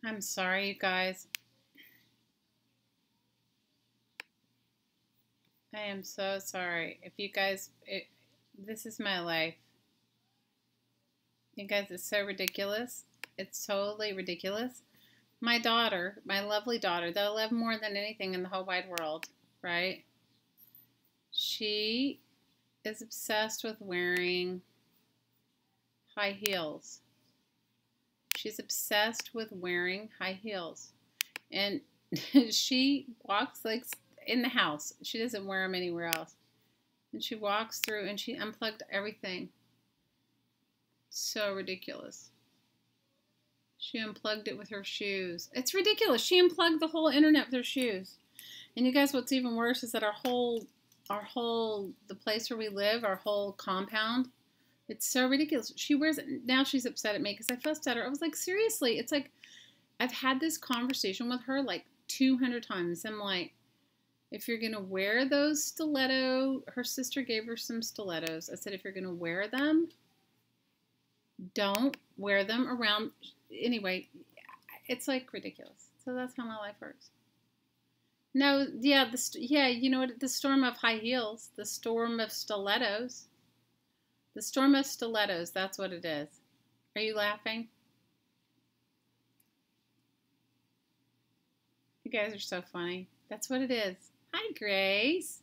I'm sorry, you guys. I am so sorry. If you guys, this is my life. You guys, it's so ridiculous. It's totally ridiculous. My daughter, my lovely daughter, that I love more than anything in the whole wide world, right? She is obsessed with wearing high heels. She's obsessed with wearing high heels. And she walks like in the house. She doesn't wear them anywhere else. And she walks through and she unplugged everything. So ridiculous. She unplugged it with her shoes. It's ridiculous. She unplugged the whole internet with her shoes. And you guys, what's even worse is that the place where we live, our whole compound, it's so ridiculous. She wears it. Now she's upset at me because I fussed at her. I was like, seriously, it's like, I've had this conversation with her like 200 times. I'm like, if you're going to wear those stiletto, her sister gave her some stilettos. I said, if you're going to wear them, don't wear them around. Anyway, it's like ridiculous. So that's how my life works. No, yeah, you know what? The storm of high heels, the storm of stilettos. The storm of stilettos, that's what it is. Are you laughing? You guys are so funny. That's what it is. Hi, Grace.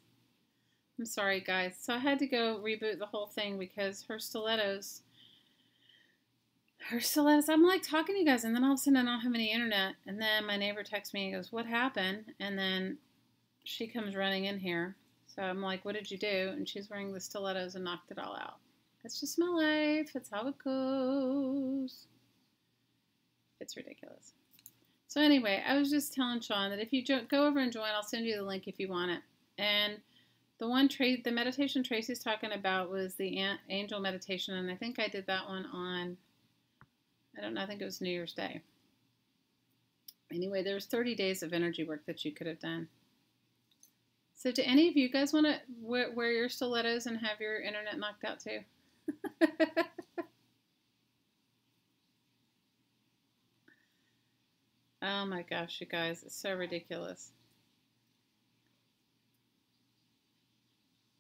I'm sorry, guys. So I had to go reboot the whole thing because her stilettos, I'm like talking to you guys, and then all of a sudden I don't have any internet. And then my neighbor texts me and goes, what happened? And then she comes running in here. So I'm like, what did you do? And she's wearing the stilettos and knocked it all out. That's just my life. That's how it goes. It's ridiculous. So anyway, I was just telling Sean that if you go over and join, I'll send you the link if you want it. And the meditation Tracy's talking about was the angel meditation, and I think I did that one on, I don't know, I think it was New Year's Day. Anyway, there was 30 days of energy work that you could have done. So do any of you guys want to wear your stilettos and have your internet knocked out too? Oh my gosh, you guys, it's so ridiculous.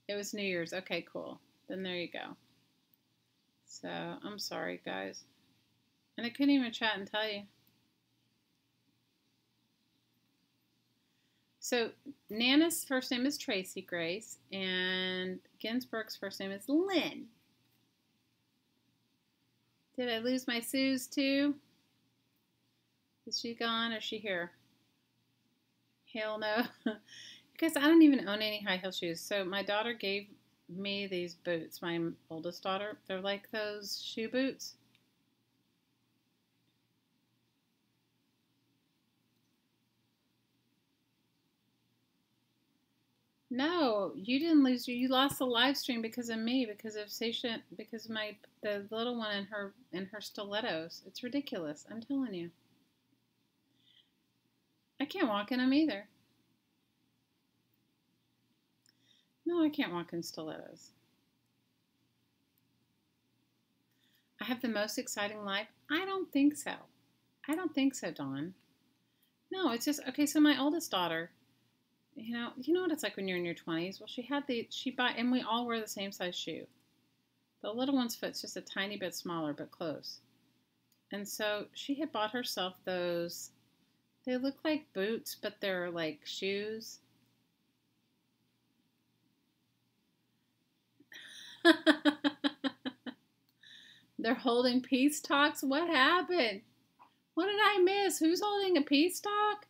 It was New Year's. Okay, cool. Then there you go. So, I'm sorry, guys. And I couldn't even chat and tell you. So, Nana's first name is Tracy Grace, and Ginsburg's first name is Lynn. Did I lose my Suze too? Is she gone or is she here? Hell no. Because I don't even own any high heel shoes. So my daughter gave me these boots, my oldest daughter. They're like those shoe boots. No, you didn't lose. You lost the live stream because of me, because of Sasha, because of the little one in her stilettos. It's ridiculous. I'm telling you. I can't walk in them either. No, I can't walk in stilettos. I have the most exciting life? I don't think so. I don't think so, Dawn. No, it's just okay. So my oldest daughter, you know what it's like when you're in your 20s. Well, and we all wear the same size shoe. The little one's foot's just a tiny bit smaller, but close. And so she had bought herself those. They look like boots, but they're like shoes. They're holding peace talks. What happened? What did I miss? Who's holding a peace talk?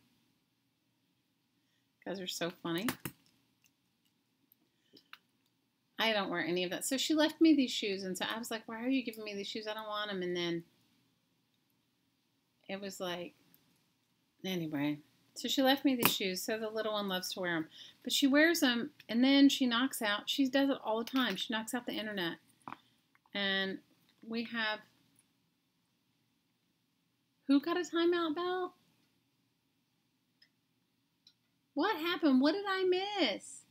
You guys are so funny. I don't wear any of that. So she left me these shoes, and so I was like, why are you giving me these shoes? I don't want them. And then it was like, anyway. So she left me these shoes, so the little one loves to wear them. But she wears them, and then she knocks out. She does it all the time. She knocks out the internet. And we have, who got a timeout bell? What happened? What did I miss?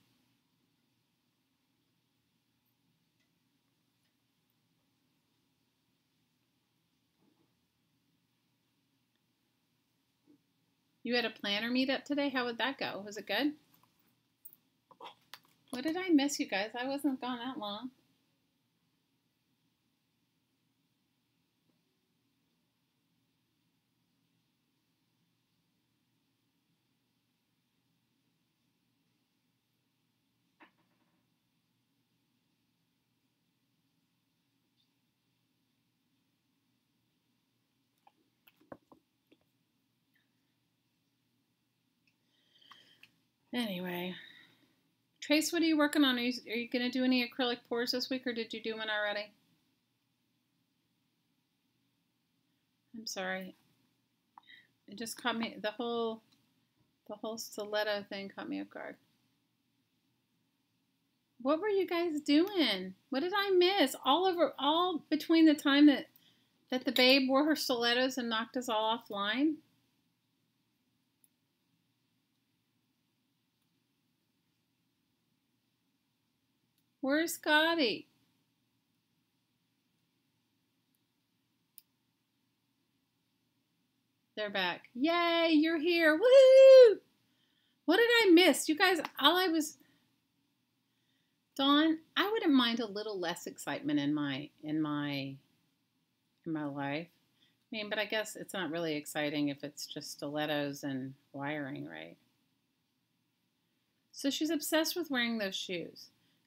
You had a planner meetup today? How would that go? Was it good? What did I miss, you guys? I wasn't gone that long. Anyway. Trace, what are you working on? Are you going to do any acrylic pours this week, or did you do one already? I'm sorry. It just caught me, the whole stiletto thing caught me off guard. What were you guys doing? What did I miss? All between the time that the babe wore her stilettos and knocked us all offline? Where's Scotty? They're back. Yay, you're here. Woohoo! What did I miss? You guys, Dawn, I wouldn't mind a little less excitement in my life. I mean, but I guess it's not really exciting if it's just stilettos and wiring, right? So she's obsessed with wearing those shoes.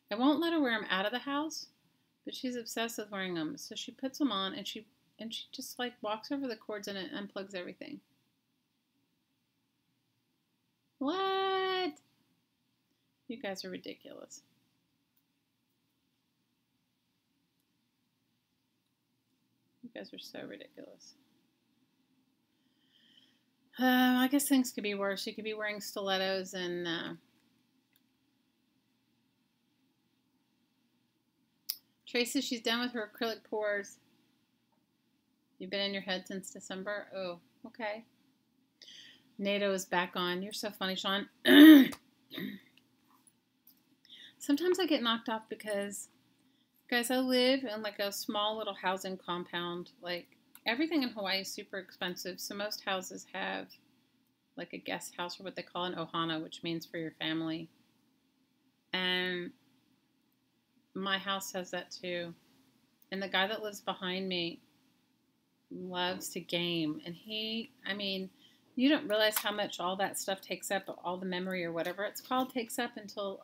I won't let her wear them out of the house, but she's obsessed with wearing them. So she puts them on and she just like walks over the cords and it unplugs everything. What? You guys are ridiculous. You guys are so ridiculous. I guess things could be worse. You could be wearing stilettos and Tracy, she's done with her acrylic pours. You've been in your head since December? Oh, okay. NATO is back on. You're so funny, Sean. Sometimes I get knocked off because, guys, I live in like a small little housing compound. Like, everything in Hawaii is super expensive. So most houses have like a guest house or what they call an ohana, which means for your family. And my house has that too. And the guy that lives behind me loves to game. And you don't realize how much all that stuff takes up, all the memory or whatever it's called takes up until,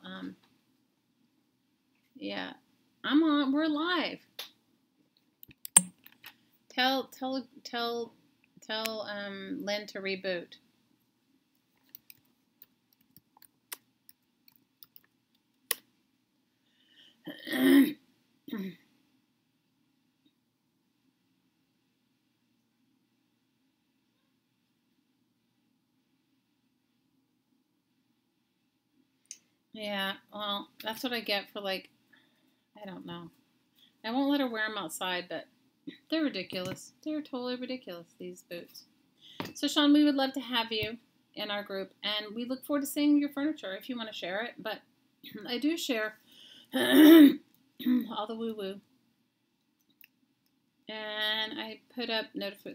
yeah, we're live. Tell Lynn to reboot. Yeah, well, that's what I get for like, I don't know. I won't let her wear them outside, but they're ridiculous. They're totally ridiculous, these boots. So, Sean, we would love to have you in our group, and we look forward to seeing your furniture if you want to share it. But I do share all the woo-woo. And I put up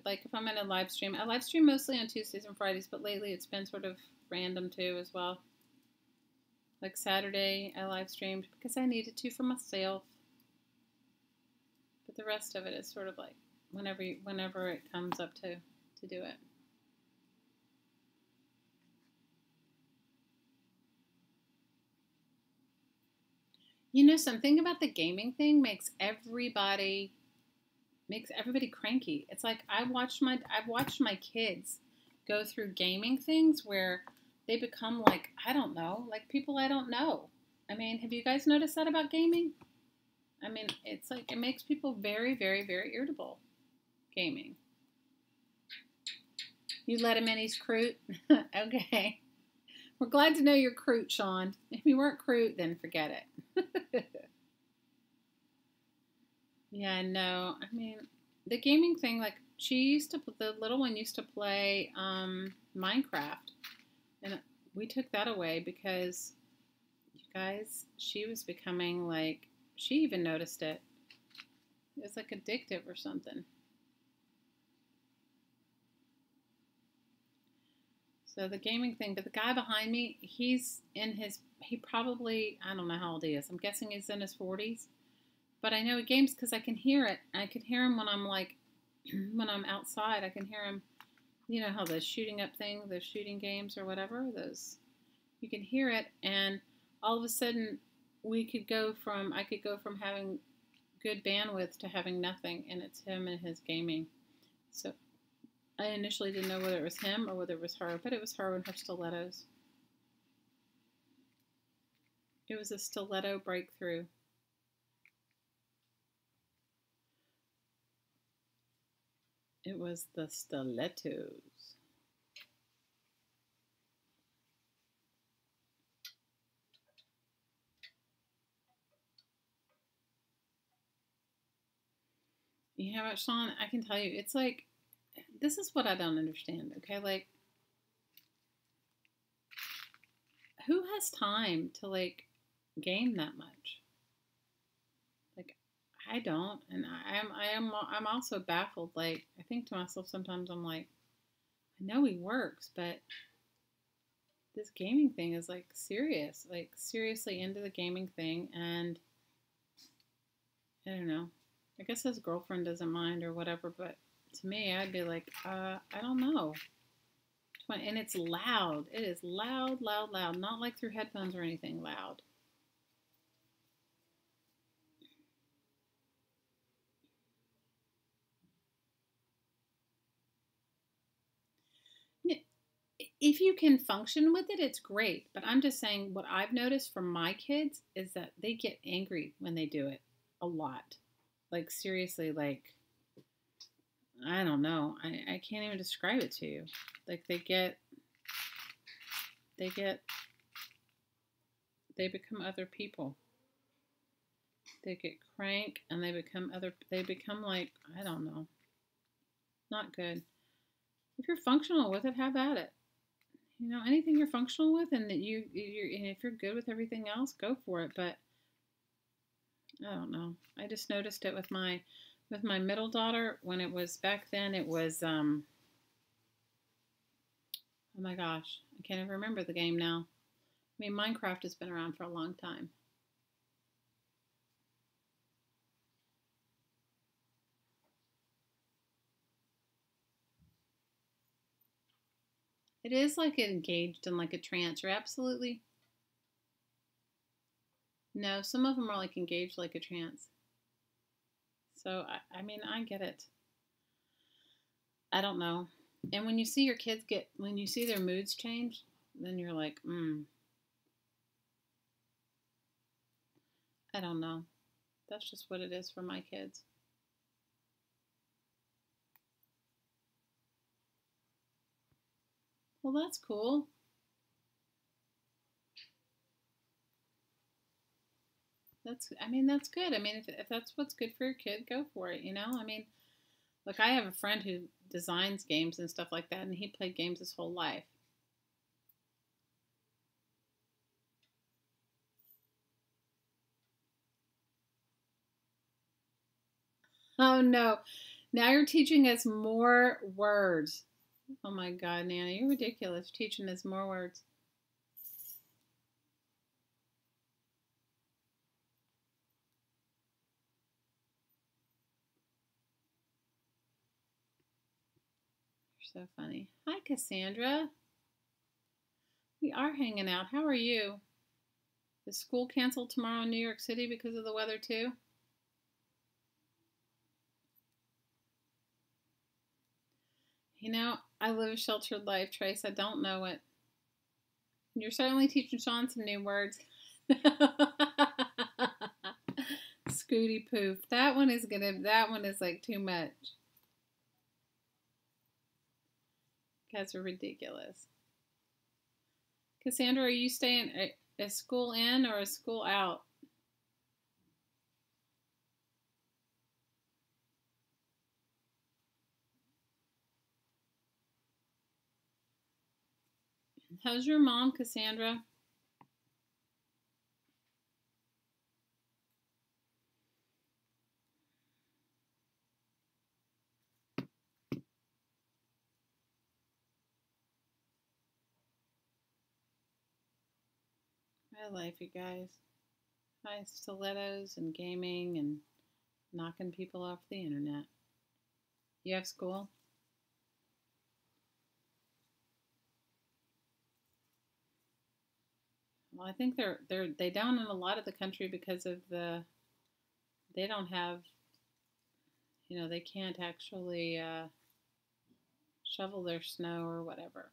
like if I'm in a live stream. I live stream mostly on Tuesdays and Fridays, but lately it's been sort of random too as well. Like Saturday, I live streamed because I needed to for myself. But the rest of it is sort of like whenever it comes up to do it. You know, something about the gaming thing makes everybody cranky. It's like I've watched my kids go through gaming things where they become like, I don't know, like people I don't know. I mean, have you guys noticed that about gaming? I mean, it's like it makes people very, very, very irritable. Gaming. You let him in, he's Kroot? Okay. We're glad to know you're Kroot, Sean. If you weren't Kroot, then forget it. Yeah, no. I mean, the gaming thing, like, the little one used to play Minecraft. And we took that away because, you guys, she was becoming like, she even noticed it. It was like addictive or something. So the gaming thing, but the guy behind me, he probably, I don't know how old he is. I'm guessing he's in his 40s. But I know he games because I can hear it. I can hear him when I'm like, when I'm outside. I can hear him. You know how the shooting up thing, the shooting games or whatever, those, you can hear it. And all of a sudden, I could go from having good bandwidth to having nothing. And it's him and his gaming. So I initially didn't know whether it was him or whether it was her, but it was her and her stilettos. It was a stiletto breakthrough. It was the stilettos. You know what, Sean? I can tell you, it's like, this is what I don't understand, okay? Like, who has time to, like, game that much? Like, I don't, and I'm also baffled. Like, I think to myself sometimes, I'm like, I know he works, but this gaming thing is like serious, like seriously into the gaming thing, and I don't know. I guess his girlfriend doesn't mind or whatever, but to me, I'd be like, I don't know. And it's loud. It is loud, loud, loud. Not like through headphones or anything loud. If you can function with it, it's great. But I'm just saying what I've noticed from my kids is that they get angry when they do it a lot. Like, seriously, like, I don't know. I can't even describe it to you. Like, they get, they become other people. They get crank and they become like, I don't know. Not good. If you're functional with it, have at it. You know, anything you're functional with, and that and if you're good with everything else, go for it. But I don't know. I just noticed it with my middle daughter when it was back then. It was oh my gosh, I can't even remember the game now. I mean, Minecraft has been around for a long time. It is like engaged in like a trance. You're absolutely no. Some of them are like engaged like a trance. So I mean, I get it. I don't know. And when you see your kids when you see their moods change, then you're like, I don't know. That's just what it is for my kids. Well, that's cool. I mean, that's good. I mean, if that's what's good for your kid, go for it, you know? I mean, look, I have a friend who designs games and stuff like that, and he played games his whole life. Oh, no. Now you're teaching us more words. Oh my God, Nana, you're ridiculous. Teaching us more words. You're so funny. Hi, Cassandra. We are hanging out. How are you? Is school canceled tomorrow in New York City because of the weather, too? You know, I live a sheltered life, Trace. I don't know it. You're certainly teaching Sean some new words. Scooty poof. That one is like too much. Cats are ridiculous. Cassandra, are you staying a school in or a school out? How's your mom, Cassandra? High life, you guys. High stilettos and gaming and knocking people off the internet. You have school? Well, I think they down in a lot of the country because of they don't have, they can't actually shovel their snow or whatever.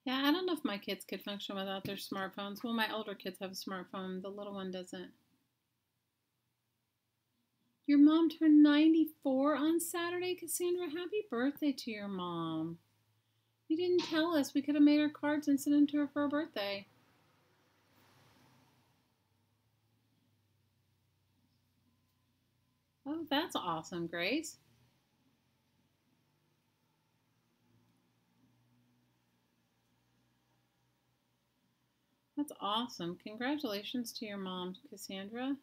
Yeah, I don't know if my kids could function without their smartphones. Well, my older kids have a smartphone, the little one doesn't. Your mom turned 94 on Saturday, Cassandra. Happy birthday to your mom. You didn't tell us. We could have made her cards and sent them to her for her birthday. Oh, that's awesome, Grace. That's awesome. Congratulations to your mom, Cassandra.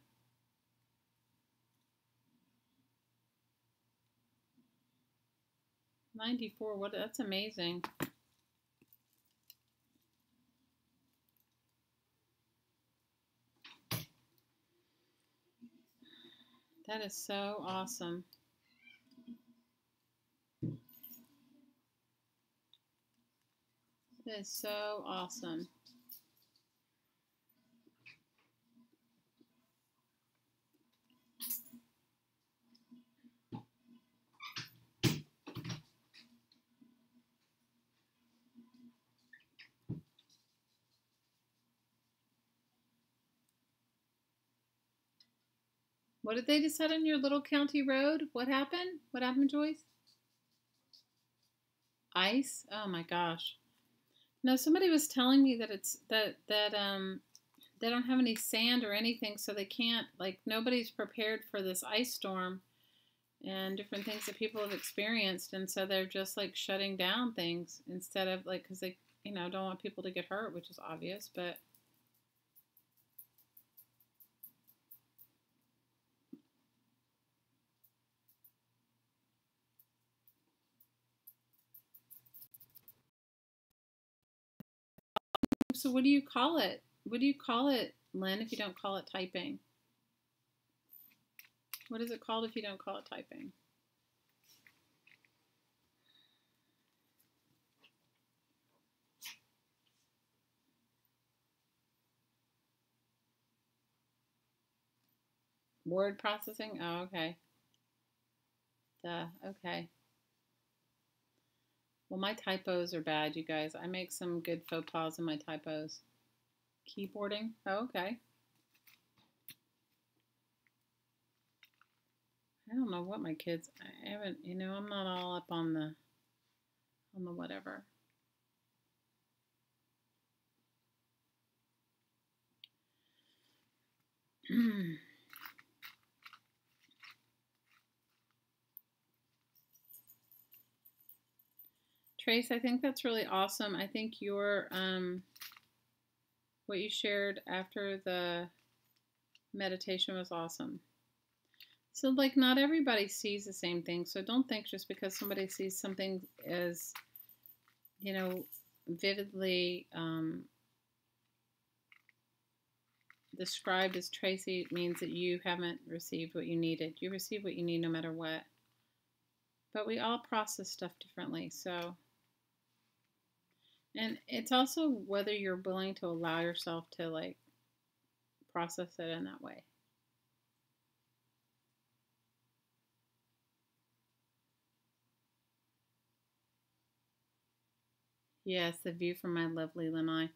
94, that's amazing. That is so awesome. That is so awesome. What did they decide on your little county road? What happened? What happened, Joyce? Ice? Oh my gosh. No, somebody was telling me that it's that they don't have any sand or anything, so they can't, like, nobody's prepared for this ice storm and different things that people have experienced, and so they're just like shutting down things instead of, like, because they don't want people to get hurt, which is obvious. But so what do you call it? What do you call it, Lynn, if you don't call it typing? What is it called if you don't call it typing? Word processing? Oh, okay. Duh. Okay. Well, my typos are bad, you guys. I make some good faux pas in my typos. Keyboarding? Oh, okay. I don't know what my kids. I haven't. I'm not all up on the whatever. Trace, I think that's really awesome. I think your what you shared after the meditation was awesome. So, like, not everybody sees the same thing. So don't think just because somebody sees something as, vividly described as Tracy means that you haven't received what you needed. You receive what you need no matter what. But we all process stuff differently. So, and it's also whether you're willing to allow yourself to, like, process it in that way. Yes, the view from my lovely lanai.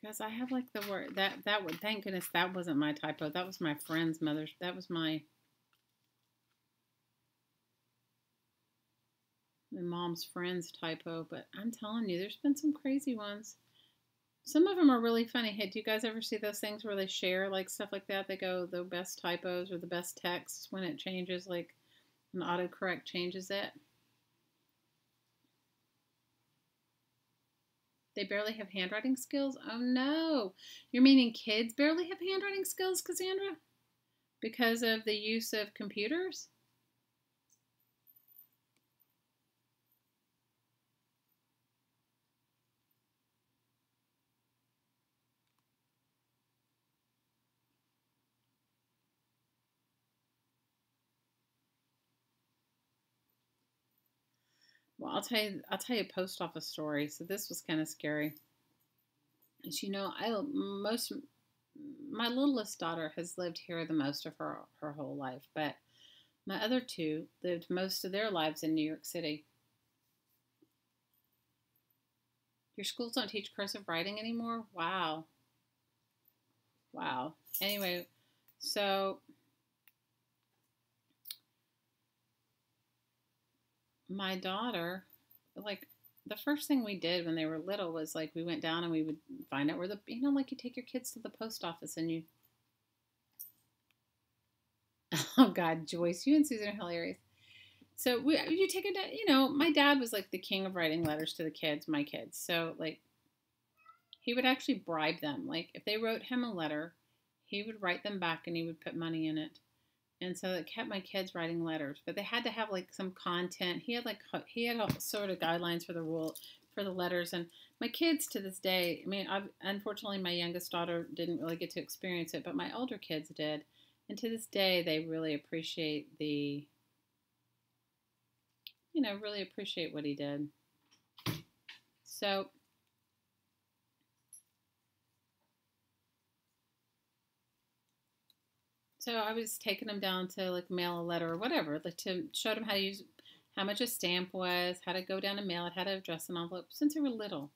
Because I have, like, the word that would, thank goodness that wasn't my typo. That was my friend's mother's. That was my mom's friend's typo. But I'm telling you, there's been some crazy ones. Some of them are really funny. Hey, do you guys ever see those things where they share, like, stuff like that? They go the best typos or the best texts when it changes, like an autocorrect changes it. They barely have handwriting skills? Oh no. You're meaning kids barely have handwriting skills, Cassandra? Because of the use of computers? Well, I'll tell you a post office story. So this was kind of scary. As you know, I most my littlest daughter has lived here the most of her whole life, but my other two lived most of their lives in New York City. Your schools don't teach cursive writing anymore? Wow. Wow. Anyway, so my daughter, like, the first thing we did when they were little was like we went down and we would find out where like you take your kids to the post office and you, oh God, Joyce, you and Susan are hilarious. So you take it, my dad was like the king of writing letters to the kids, my kids. So like he would actually bribe them. Like if they wrote him a letter, he would write them back and he would put money in it. And so it kept my kids writing letters, but they had to have like some content. He had all sort of guidelines for the rule for the letters, and my kids to this day. I mean, unfortunately my youngest daughter didn't really get to experience it, but my older kids did, and to this day they really appreciate really appreciate what he did. So I was taking them down to like mail a letter or whatever, like to show them how to use, how much a stamp was, how to go down and mail it, how to address an envelope since they were little.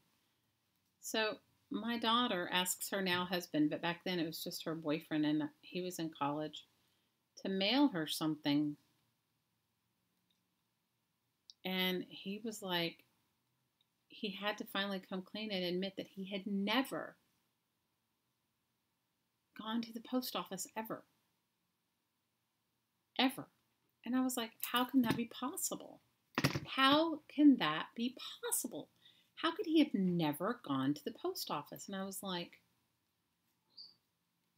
So my daughter asks her now husband, but back then it was just her boyfriend and he was in college, to mail her something. And he was like, he had to finally come clean and admit that he had never gone to the post office ever. Ever. And I was like, how can that be possible? How can that be possible? How could he have never gone to the post office? And I was like,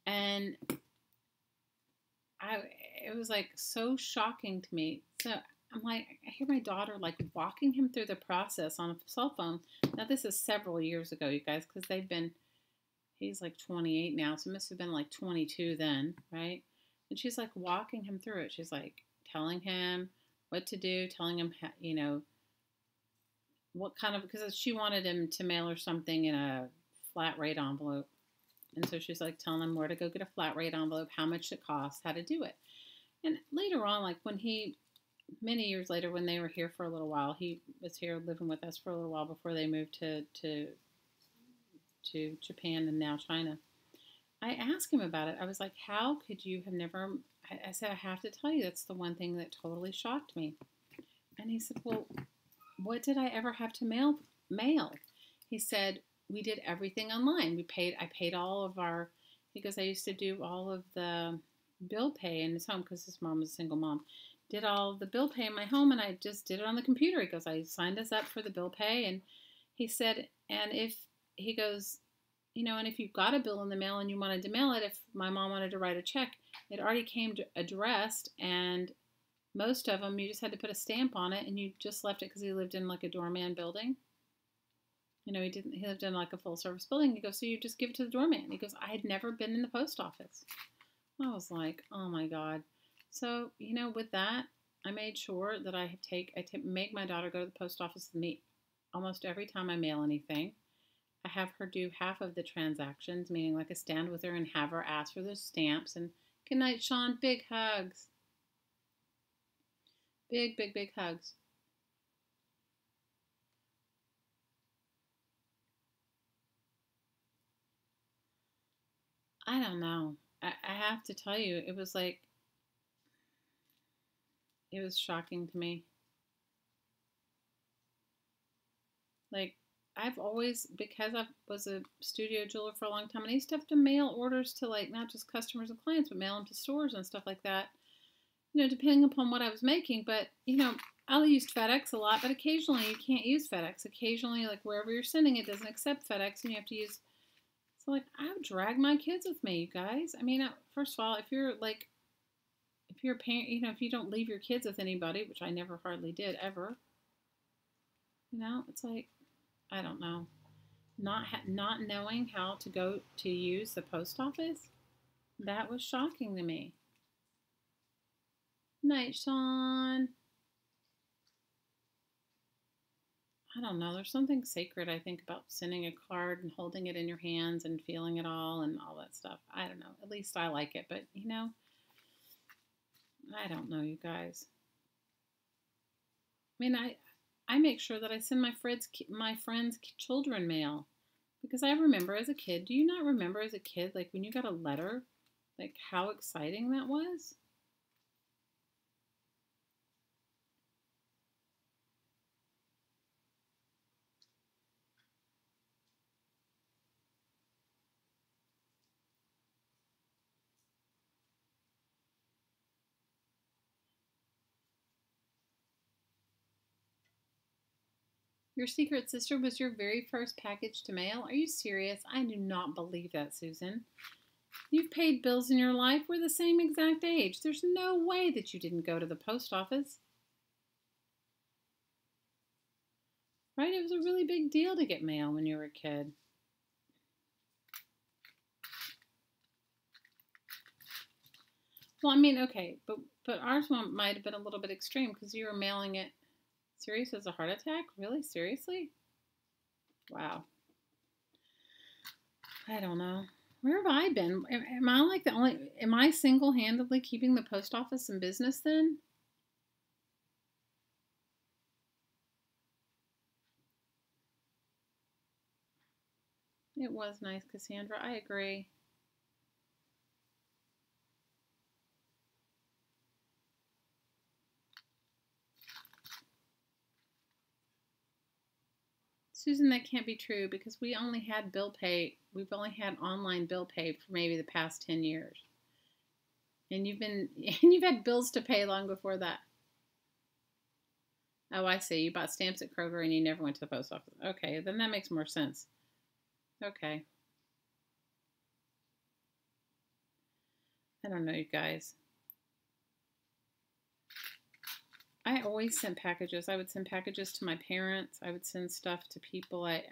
and it was like so shocking to me. So I'm like, I hear my daughter like walking him through the process on a cell phone. Now this is several years ago, you guys, because he's like 28 now, so it must have been like 22 then, right? And she's like walking him through it. She's like telling him what to do, telling him, what kind of, because she wanted him to mail her something in a flat rate envelope. And so she's like telling him where to go get a flat rate envelope, how much it costs, how to do it. And later on, like many years later, when they were here for a little while, he was here living with us for a little while before they moved to Japan and now China. I asked him about it. I was like, how could you have never, I said, I have to tell you, that's the one thing that totally shocked me. And he said, well, what did I ever have to mail? He said, we did everything online. I paid all of our, because I used to do all of the bill pay in his home because his mom was a single mom. Did all of the bill pay in my home and I just did it on the computer. He goes, I signed us up for the bill pay. And he said, and he goes, and if you got a bill in the mail and you wanted to mail it, if my mom wanted to write a check, it already came addressed, and most of them you just had to put a stamp on it and you just left it because he lived in like a doorman building. He lived in like a full service building. He goes, so you just give it to the doorman. He goes, I had never been in the post office. I was like, oh my God. So, with that, I made sure that I make my daughter go to the post office with me almost every time I mail anything. I have her do half of the transactions, meaning like I stand with her and have her ask for those stamps. And good night, Sean. Big hugs. Big, big, big hugs. I don't know. I have to tell you, it was shocking to me. Like, I've always, because I was a studio jeweler for a long time, and I used to have to mail orders to like not just customers and clients, but mail them to stores and stuff like that. depending upon what I was making. But, I used FedEx a lot, but occasionally you can't use FedEx. Occasionally, like wherever you're sending it doesn't accept FedEx and you have to use. So, like, I would drag my kids with me, you guys. I mean, first of all, if you're a parent, if you don't leave your kids with anybody, which I never hardly did ever, it's like, I don't know. Not knowing how to go to use the post office, that was shocking to me. Night, Sean. I don't know. There's something sacred, I think, about sending a card and holding it in your hands and feeling it all and all that stuff. I don't know. At least I like it. But, I don't know, you guys. I mean, I make sure that I send my friends' children mail because I remember as a kid. Do you not remember as a kid, like when you got a letter, like how exciting that was? Your secret sister was your very first package to mail? Are you serious? I do not believe that, Susan. You've paid bills in your life. We're the same exact age. There's no way that you didn't go to the post office. Right? It was a really big deal to get mail when you were a kid. Well, I mean, okay, but ours one might have been a little bit extreme because you were mailing it. Serious as a heart attack? Really? Seriously? Wow. I don't know. Where have I been? Am I like the only? Am I single-handedly keeping the post office in business then? It was nice, Cassandra. I agree. Susan, that can't be true because we only had bill pay. We've only had online bill pay for maybe the past 10 years. And you've had bills to pay long before that. Oh, I see. You bought stamps at Kroger and you never went to the post office. Okay, then that makes more sense. Okay. I don't know, you guys. I always sent packages. I would send packages to my parents. I would send stuff to people. I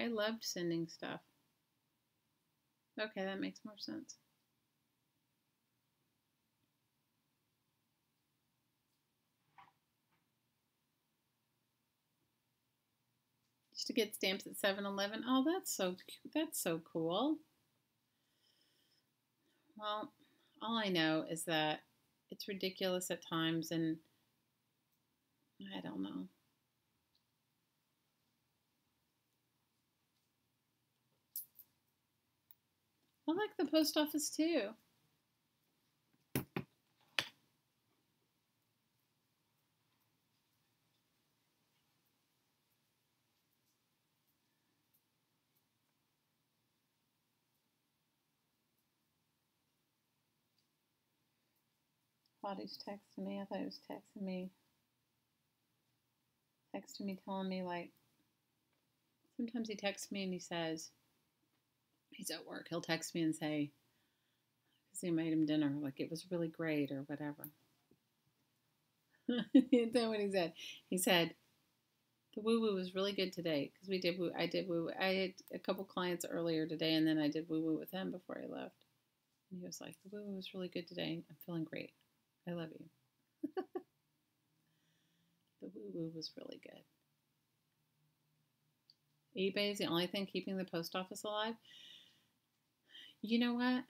loved sending stuff. Okay, that makes more sense. Used to get stamps at 7-Eleven. Oh, that's so cool. Well, all I know is that it's ridiculous at times and I don't know. I like the post office too. Thought he was texting me. I thought he was texting me, telling me like. Sometimes he texts me and he says he's at work. He'll text me and say because he made him dinner, like it was really great or whatever. That's not what he said. He said the woo woo was really good today because we did. I did woo woo. I had a couple clients earlier today, and then I did woo woo with him before I left. And he was like, "The woo woo was really good today. I'm feeling great. I love you." The woo woo was really good. eBay is the only thing keeping the post office alive. You know what?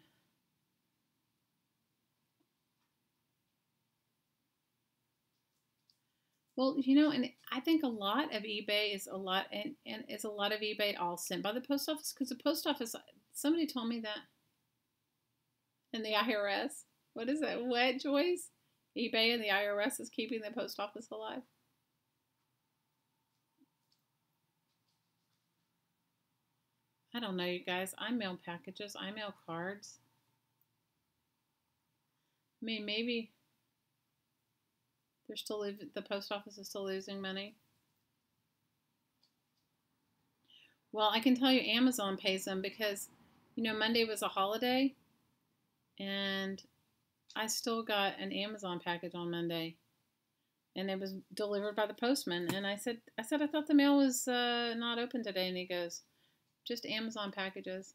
Well, and I think a lot of eBay is a lot, and it's a lot of eBay all sent by the post office because the post office. Somebody told me that, and the IRS. What is that? What, Joyce? eBay and the IRS is keeping the post office alive. I don't know, you guys. I mail packages. I mail cards. I mean, maybe. They're still the post office is still losing money. Well, I can tell you Amazon pays them because, Monday was a holiday, and I still got an Amazon package on Monday, and it was delivered by the postman. And I said, I thought the mail was not open today, and he goes, just Amazon packages.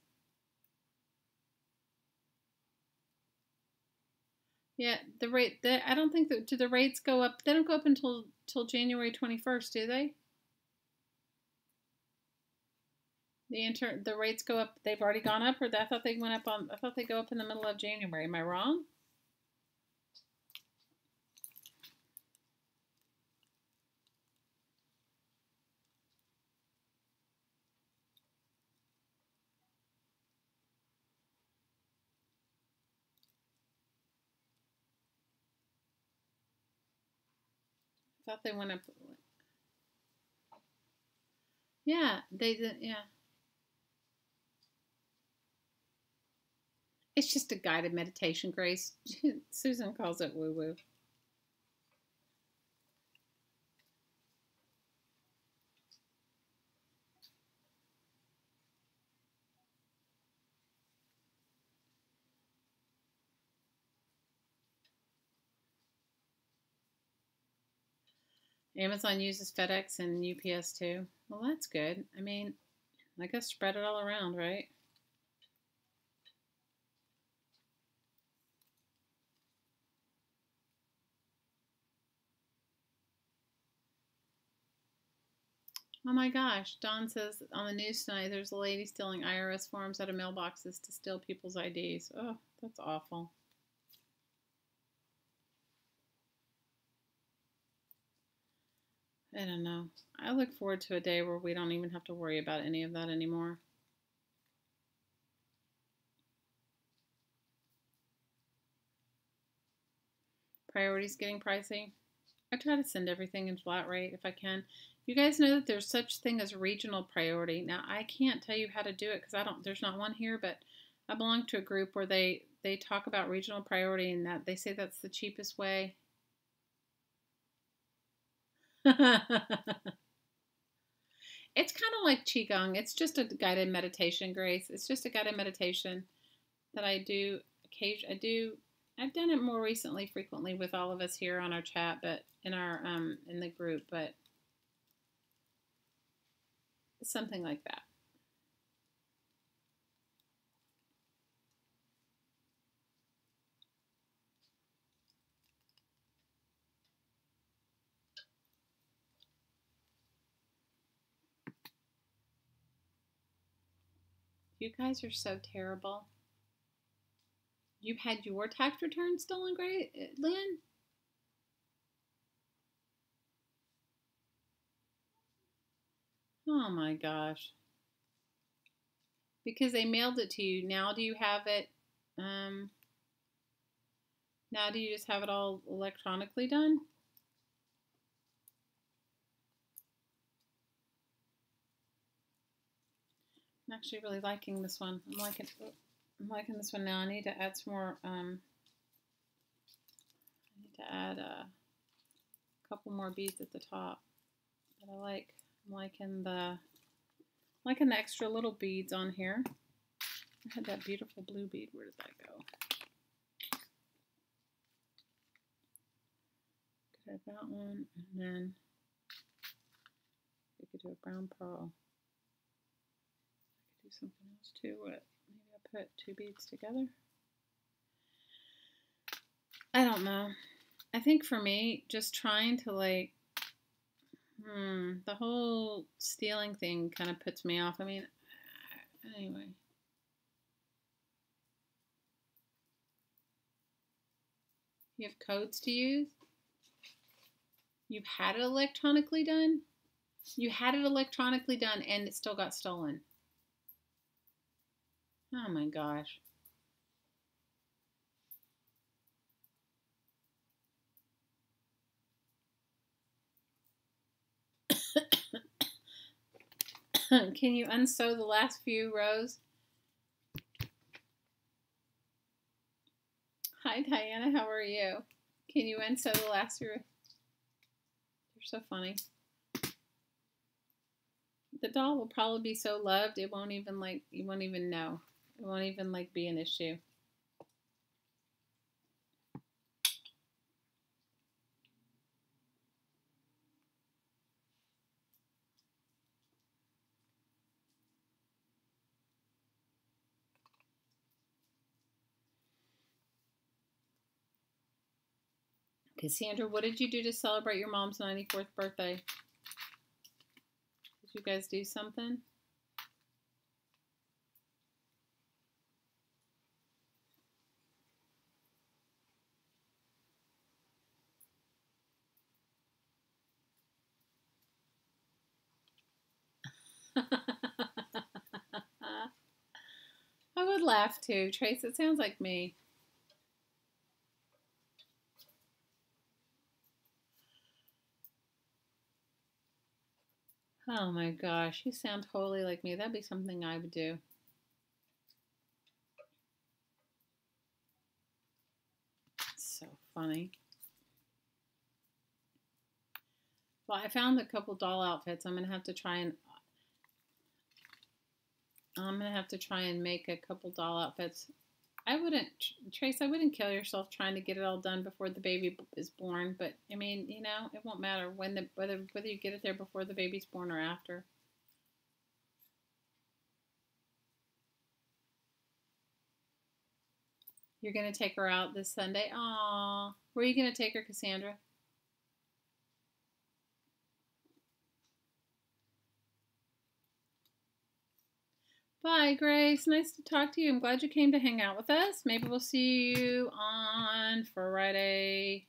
Yeah, the rate. I don't think that. Do the rates go up? They don't go up until January 21st, do they? The rates go up. They've already gone up, or I thought they went up on. I thought they go up in the middle of January. Am I wrong? I thought they went up. Yeah, they did. Yeah, it's just a guided meditation, Grace. Susan calls it woo woo. Amazon uses FedEx and UPS too. Well, that's good. I mean, I guess spread it all around, right? Oh my gosh. Don says on the news tonight there's a lady stealing IRS forms out of mailboxes to steal people's IDs. Oh, that's awful. I don't know. I look forward to a day where we don't even have to worry about any of that anymore. Priorities getting pricey. I try to send everything in flat rate if I can. You guys know that there's such thing as regional priority. Now I can't tell you how to do it because there's not one here, but I belong to a group where they talk about regional priority and that they say that's the cheapest way. It's kind of like Qigong. It's just a guided meditation, Grace. It's just a guided meditation that I do occasionally. I've done it more recently, frequently with all of us here on our chat, but in the group, but something like that. You guys are so terrible. You've had your tax return stolen, Lynn? Oh my gosh. Because they mailed it to you. Now do you have it, now do you just have it all electronically done? I'm actually really liking this one. I'm liking this one now. I need to add some more, I need to add a couple more beads at the top. But I'm liking the extra little beads on here. I had that beautiful blue bead. Where did that go? Could have that one, and then we could do a brown pearl. I could do something else too. Maybe I put two beads together. I don't know. I think for me, just trying to the whole stealing thing kind of puts me off. I mean, anyway. You have codes to use? You've had it electronically done? You had it electronically done and it still got stolen. Oh my gosh. Can you unsew the last few rows? Hi Diana, how are you? Can you unsew the last few rows? so funny. The doll will probably be so loved it won't even you won't even know. It won't even be an issue. Cassandra, what did you do to celebrate your mom's 94th birthday? Did you guys do something? I would laugh too. Trace, it sounds like me. Oh my gosh, you sound totally like me. That'd be something I would do. So funny. Well, I found a couple doll outfits. I'm gonna have to try and make a couple doll outfits. I wouldn't, Trace, I wouldn't kill yourself trying to get it all done before the baby is born. But I mean, you know, it won't matter whether you get it there before the baby's born or after. You're gonna take her out this Sunday. Aw, where are you gonna take her, Cassandra? Bye, Grace. Nice to talk to you. I'm glad you came to hang out with us. Maybe we'll see you on Friday.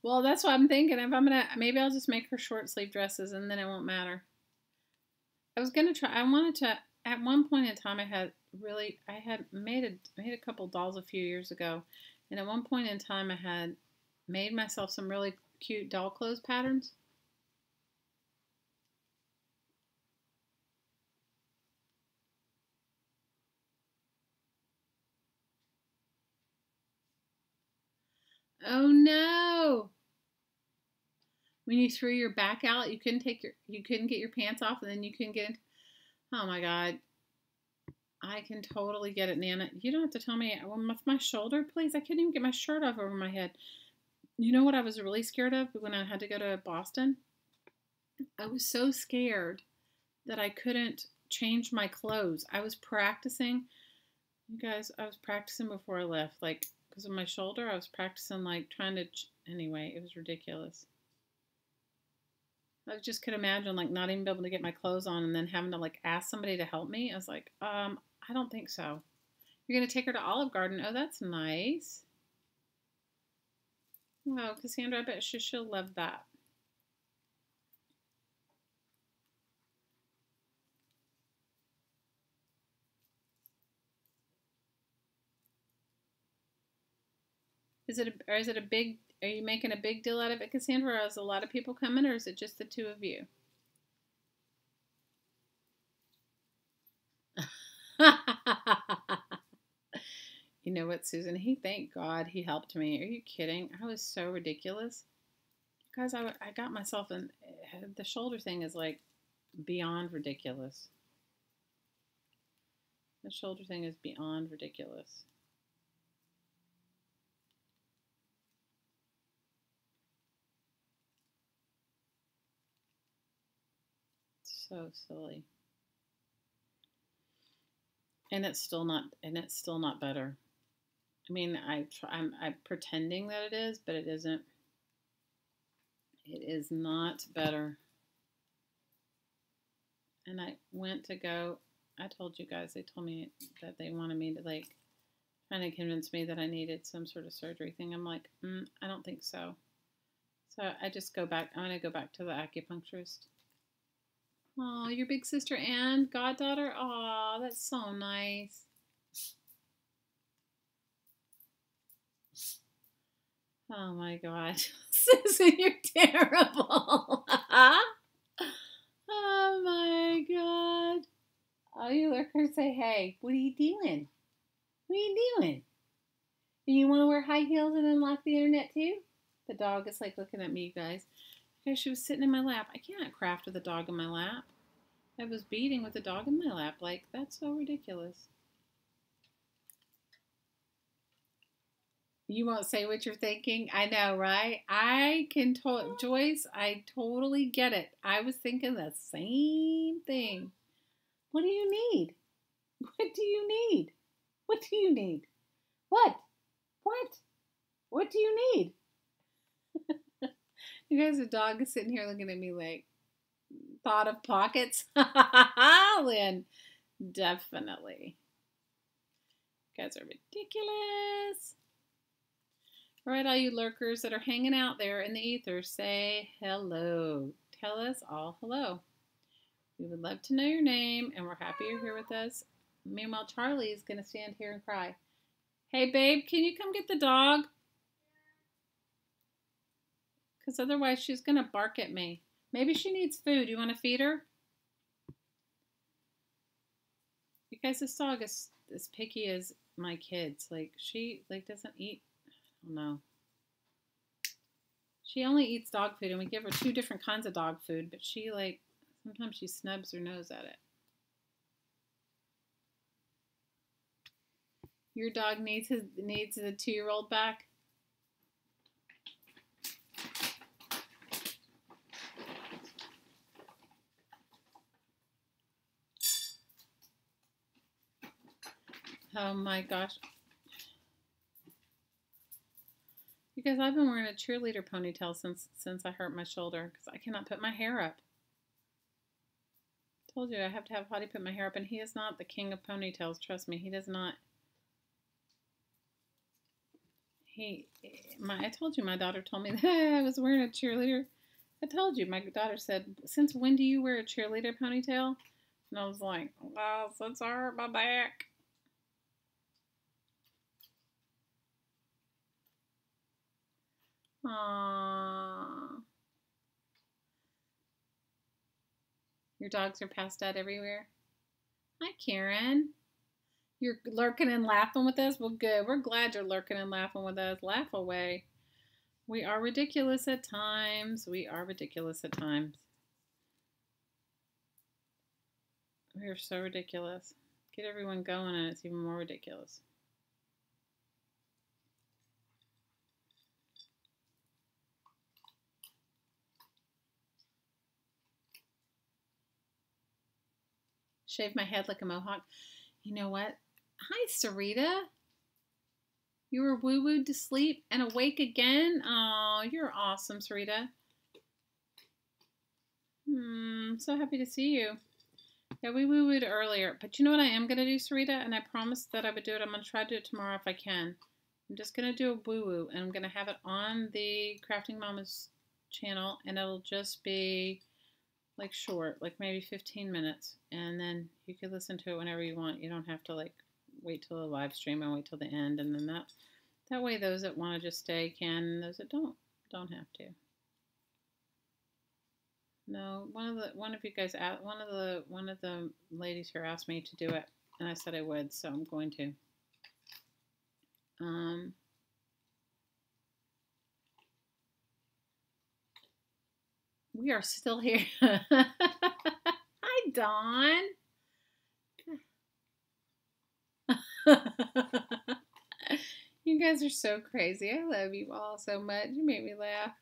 Well, that's what I'm thinking. If maybe I'll just make her short sleeve dresses and then it won't matter. I wanted to, at one point in time, I had made a couple dolls a few years ago. And at one point in time, I had made myself some really cute doll clothes patterns. Oh no! When you threw your back out, you couldn't get your pants off, and then you couldn't get. Oh my God! I can totally get it, Nana. You don't have to tell me with my shoulder, please. I couldn't even get my shirt off over my head. You know what I was really scared of when I had to go to Boston? I was so scared that I couldn't change my clothes. I was practicing. You guys, I was practicing before I left, because of my shoulder. I was practicing, trying to. Anyway, it was ridiculous. I just could imagine, not even be able to get my clothes on and then having to, ask somebody to help me. I was like, I don't think so. You're going to take her to Olive Garden. Oh, that's nice. Wow, Cassandra, I bet she'll love that. Is it a big, are you making a big deal out of it, Cassandra? Or is a lot of people coming, or is it just the two of you? You know what, Susan? Thank God he helped me. Are you kidding? I was so ridiculous. Guys, I got myself in, the shoulder thing is beyond ridiculous. The shoulder thing is beyond ridiculous. So silly. And it's still not better. I mean, I'm pretending that it is, but it isn't. It is not better. And I went to go, I told you guys, they told me that they wanted me to trying to convince me that I needed some sort of surgery thing. I'm like, I don't think so. So I just go back, I'm going to go back to the acupuncturist. Oh, your big sister and goddaughter? Oh, that's so nice. Oh my God. Susan, you're terrible. Oh my God. Oh, you look her say, hey, what are you doing? What are you doing? And you want to wear high heels and unlock the internet too? The dog is like looking at me, you guys. Okay, she was sitting in my lap. I can't craft with a dog in my lap. I was beading with a dog in my lap. Like, that's so ridiculous. You won't say what you're thinking? I know, right? Joyce, I totally get it. I was thinking the same thing. What do you need? What do you need? What do you need? What? What? What do you need? You guys, the dog is sitting here looking at me like, thought of pockets? Lynn, definitely. You guys are ridiculous. All right, all you lurkers that are hanging out there in the ether, say hello. Tell us all hello. We would love to know your name, and we're happy you're here with us. Meanwhile, Charlie is going to stand here and cry. Hey, babe, can you come get the dog? Because otherwise she's going to bark at me. Maybe she needs food. You want to feed her? You guys, this dog is as picky as my kids. Like, she doesn't eat. I don't know. She only eats dog food, and we give her 2 different kinds of dog food, but she, like, sometimes she snubs her nose at it. Your dog needs the 2-year-old back? Oh my gosh. Because I've been wearing a cheerleader ponytail since I hurt my shoulder because I cannot put my hair up. I told you I have to have Hottie put my hair up, and he is not the king of ponytails. Trust me, he does not. I told you my daughter told me that I was wearing a cheerleader. I told you my daughter said, "Since when do you wear a cheerleader ponytail?" And I was like, "Well, since I hurt my back." Aww. Your dogs are passed out everywhere? Hi, Karen. You're lurking and laughing with us? Well, good. We're glad you're lurking and laughing with us. Laugh away. We are ridiculous at times. We are ridiculous at times. We are so ridiculous. Get everyone going and it's even more ridiculous. Shave my head like a mohawk. You know what? Hi, Sarita. You were woo-wooed to sleep and awake again? Oh, you're awesome, Sarita. So happy to see you. Yeah, we woo-wooed earlier. But you know what I am going to do, Sarita? And I promised that I would do it. I'm going to try to do it tomorrow if I can. I'm just going to do a woo-woo. And I'm going to have it on the Crafting Mamas channel. And it'll just be like short, like maybe 15 minutes. And then you can listen to it whenever you want. You don't have to like wait till the live stream and wait till the end. And then that way those that want to just stay can, and those that don't have to. No, one of the ladies here asked me to do it, and I said I would, so I'm going to. We are still here. Hi, Dawn. You guys are so crazy. I love you all so much. You make me laugh.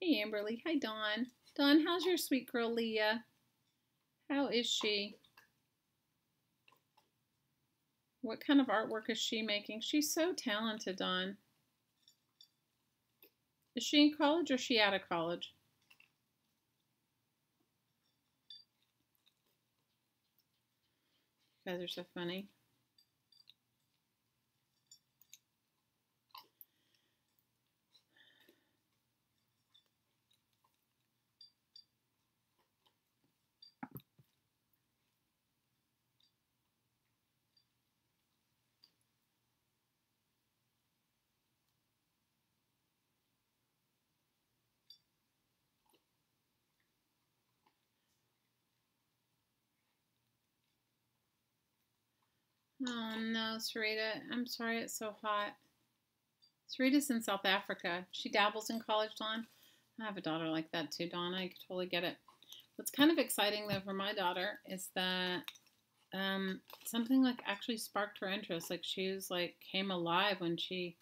Hey, Amberly. Hi, Dawn. Dawn, how's your sweet girl, Leah? How is she? What kind of artwork is she making? She's so talented, Dawn. Is she in college or is she out of college? You guys are so funny. Oh no, Sarita. I'm sorry it's so hot. Sarita's in South Africa. She dabbles in college, Dawn. I have a daughter like that too, Dawn. I totally get it. What's kind of exciting though for my daughter is that something like actually sparked her interest. Like she was like came alive when she's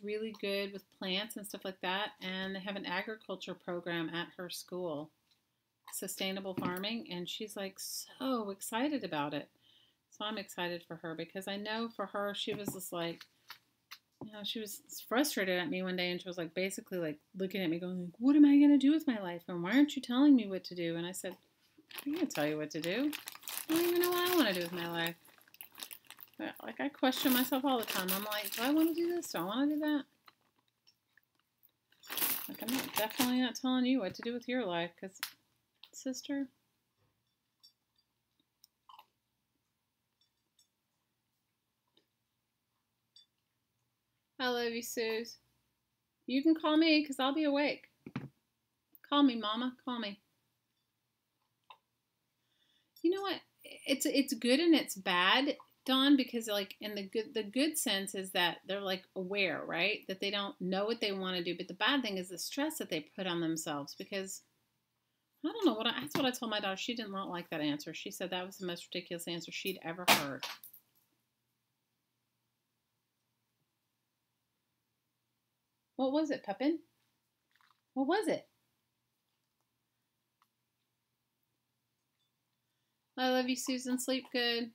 really good with plants and stuff like that. And they have an agriculture program at her school, sustainable farming, and she's like so excited about it. So I'm excited for her because I know for her she was just like, she was frustrated at me one day, and she was like basically like looking at me going like, what am I going to do with my life, and why aren't you telling me what to do? And I said, I'm going to tell you what to do. I don't even know what I want to do with my life. But, like, I question myself all the time. I'm like, do I want to do this? Do I want to do that? Like, I'm definitely not telling you what to do with your life, because, sister, I love you, Suze. You can call me because I'll be awake. Call me, Mama. Call me. You know what? It's good and it's bad, Dawn, because like in the good sense is that they're like aware, right? That they don't know what they want to do. But the bad thing is the stress that they put on themselves because I don't know that's what I told my daughter. She did not like that answer. She said that was the most ridiculous answer she'd ever heard. What was it, Pepin? What was it? I love you, Susan. Sleep good.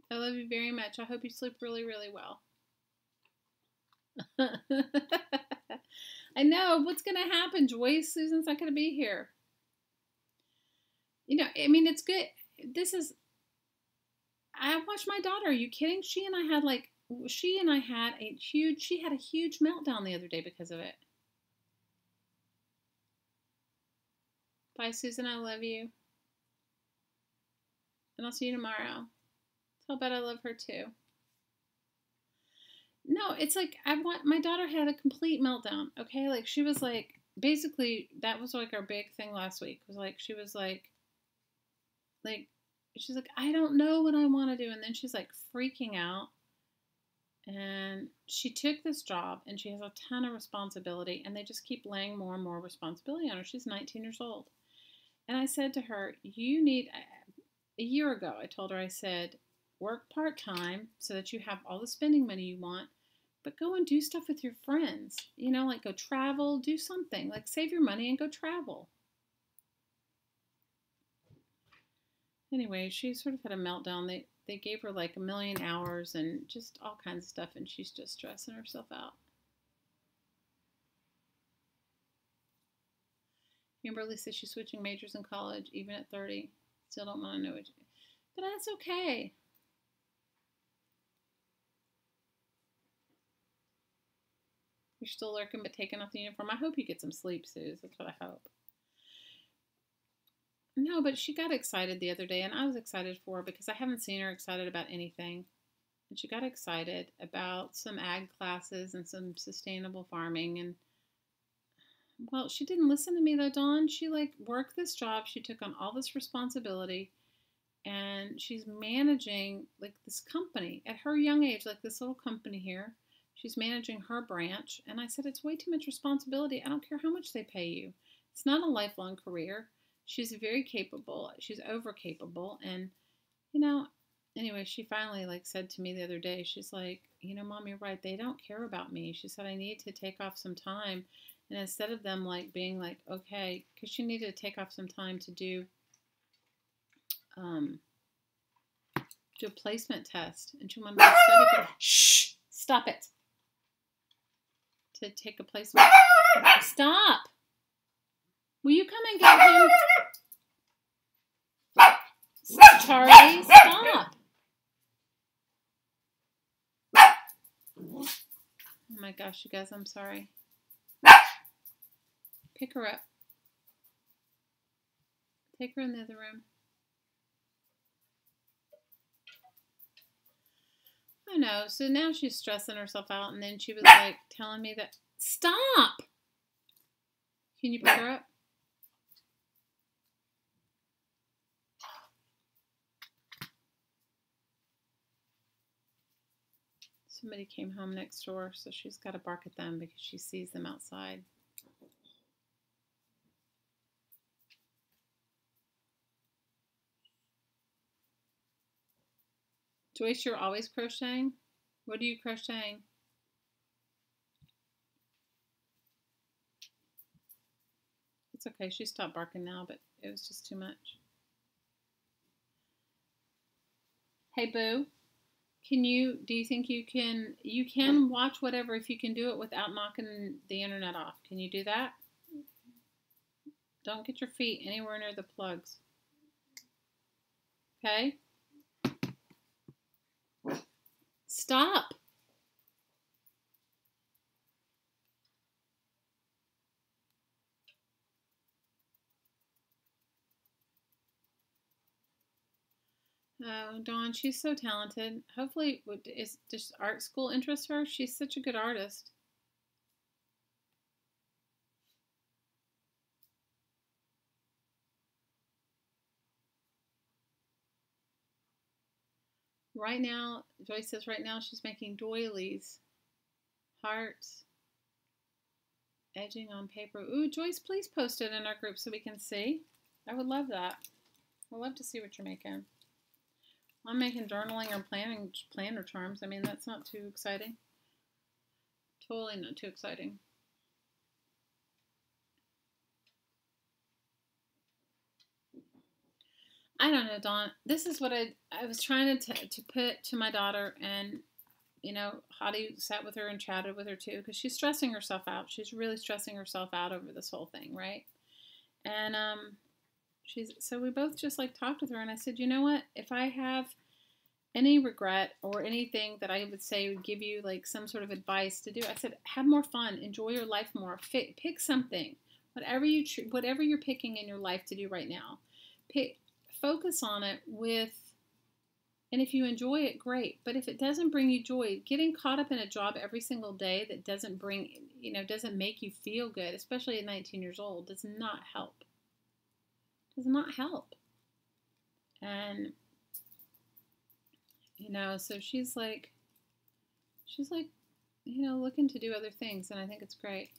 I love you very much. I hope you sleep really, really well. I know. What's going to happen, Joyce? Susan's not going to be here. You know, I mean, it's good. I watched my daughter. Are you kidding? She and I had a huge meltdown the other day because of it. Bye, Susan. I love you. And I'll see you tomorrow. I'll bet I love her too. No, it's like my daughter had a complete meltdown. Okay, like she was like basically that was like our big thing last week. Was like she was like she's like I don't know what I want to do, and then she's like freaking out. And she took this job, and she has a ton of responsibility, and they just keep laying more and more responsibility on her. She's 19 years old, and I said to her, "You need." A year ago, I told her, I said, work part time so that you have all the spending money you want, but go and do stuff with your friends. You know, like go travel, do something, like save your money and go travel. Anyway, she sort of had a meltdown. They gave her like 1,000,000 hours and just all kinds of stuff, and she's just stressing herself out. Amberly says she's switching majors in college, even at 30. Still don't want to know it. But that's okay. You're still lurking but taking off the uniform. I hope you get some sleep, Suze. That's what I hope. No, but she got excited the other day, and I was excited for her because I haven't seen her excited about anything. And she got excited about some ag classes and some sustainable farming. And, well, she didn't listen to me, though, Dawn. She, like, worked this job. She took on all this responsibility, and she's managing, like, this company at her young age, like this little company here. She's managing her branch. And I said, it's way too much responsibility. I don't care how much they pay you. It's not a lifelong career. She's very capable. She's over capable. And, you know, anyway, she finally like said to me the other day, she's like, you know, Mom, you're right. They don't care about me. She said, I need to take off some time. And instead of them like being like, okay, because she needed to take off some time to do a placement test. And she wanted to study for, shh, stop it. To take a placement. Stop. Will you come and get him? Charlie, stop. Oh my gosh, you guys, I'm sorry. Pick her up. Take her in the other room. I know. So now she's stressing herself out, and then she was like telling me that, stop. Can you pick her up? Somebody came home next door, so she's got to bark at them because she sees them outside. Joyce, you're always crocheting? What are you crocheting? It's okay. She stopped barking now, but it was just too much. Hey, Boo. Do you think you can watch whatever if you can do it without knocking the internet off? Can you do that? Don't get your feet anywhere near the plugs. Okay? Stop. Oh, Dawn, she's so talented. Hopefully, does art school interest her? She's such a good artist. Right now, Joyce says right now she's making doilies, hearts, edging on paper. Ooh, Joyce, please post it in our group so we can see. I would love that. I'd love to see what you're making. I'm making journaling or planner charms. I mean, that's not too exciting. Totally not too exciting. I don't know, Dawn. This is what I was trying to put to my daughter, and Hottie sat with her and chatted with her too, because she's stressing herself out. She's really stressing herself out over this whole thing, right? And so we both just like talked with her, and I said, you know what? If I have any regret or anything that I would say would give you like some sort of advice to do, I said, have more fun, enjoy your life more, pick something, whatever you're picking in your life to do right now, focus on it and if you enjoy it, great. But if it doesn't bring you joy, getting caught up in a job every single day that doesn't make you feel good, especially at 19 years old, does not help. Does not help. And so she's like, looking to do other things, and I think it's great.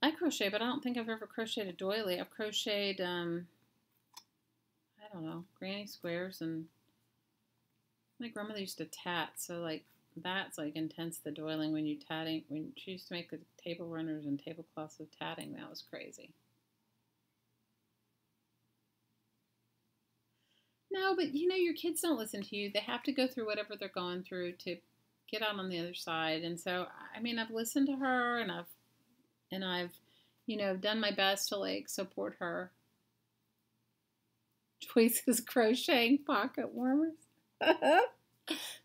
I crochet, but I don't think I've ever crocheted a doily. I've crocheted, I don't know, granny squares, and my grandmother used to tat, so like that's like intense, the doiling when she used to make the table runners and tablecloths with tatting. That was crazy. No, but your kids don't listen to you. They have to go through whatever they're going through to get out on the other side. And so, I mean, I've listened to her, and I've done my best to like support her. Joyce is crocheting pocket warmers that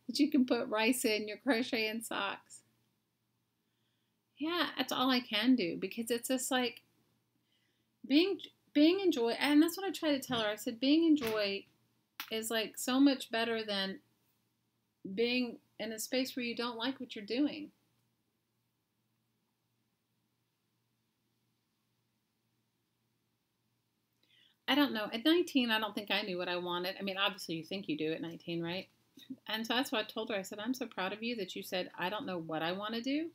you can put rice in your crocheting socks. Yeah, that's all I can do, because it's just like being in joy, and that's what I try to tell her. I said being in joy is like so much better than being in a space where you don't like what you're doing. I don't know. At 19, I don't think I knew what I wanted. I mean, obviously you think you do at 19, right? And so that's what I told her. I said, I'm so proud of you that you said, I don't know what I want to do.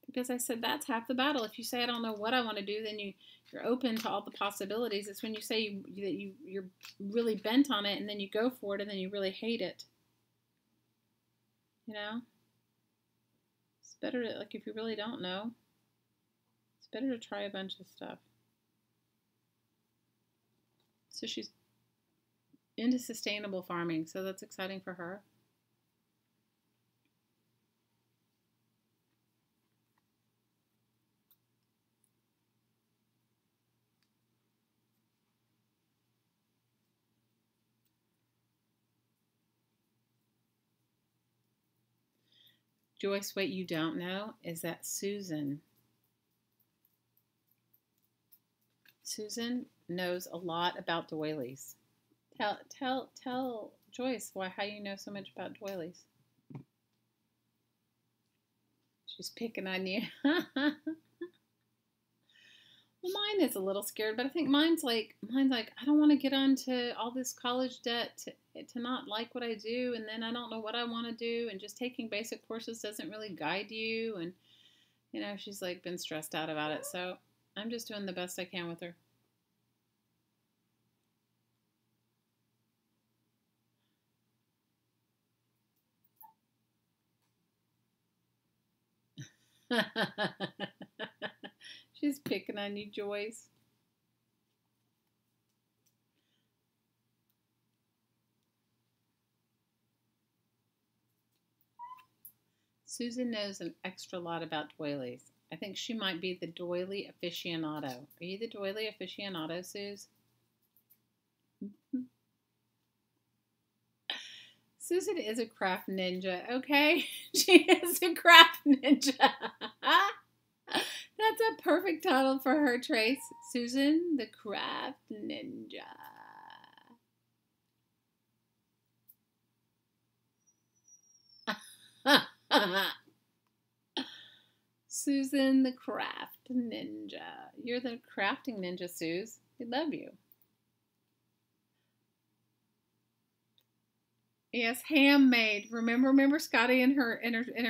Because I said, that's half the battle. If you say, I don't know what I want to do, then you're open to all the possibilities. It's when you say that you're really bent on it, and then you go for it, and then you really hate it. It's better to, like, if you really don't know, it's better to try a bunch of stuff. So she's into sustainable farming, so that's exciting for her. Joyce, what you don't know is that Susan knows a lot about doilies. Tell Joyce how you know so much about doilies. She's picking on you. Well, mine is a little scared, but I think mine's like I don't want to get onto all this college debt to not like what I do, and then I don't know what I want to do, and just taking basic courses doesn't really guide you. And, she's like been stressed out about it. So I'm just doing the best I can with her. She's picking on you, Joyce. Susan knows an extra lot about doilies. I think she might be the doily aficionado. Are you the doily aficionado, Suze? Susan is a craft ninja, okay? She is a craft ninja. That's a perfect title for her, Trace. Susan, the craft ninja. Susan, the craft ninja. You're the crafting ninja, Suze. We love you. Yes, handmade. Remember Scotty and her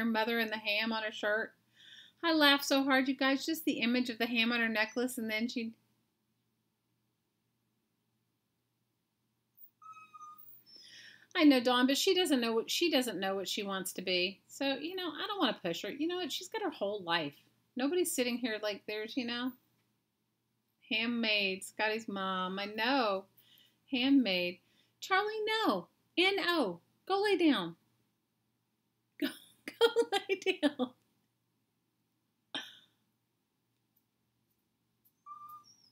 mother and the ham on her shirt? I laughed so hard, you guys. Just the image of the ham on her necklace, and then she. I know, Dawn, but she doesn't know what she wants to be. So I don't want to push her. You know what? She's got her whole life. Nobody's sitting here like there's handmade. Scotty's mom. I know, handmade. Charlie, no. N-O. Go lay down. Go lay down.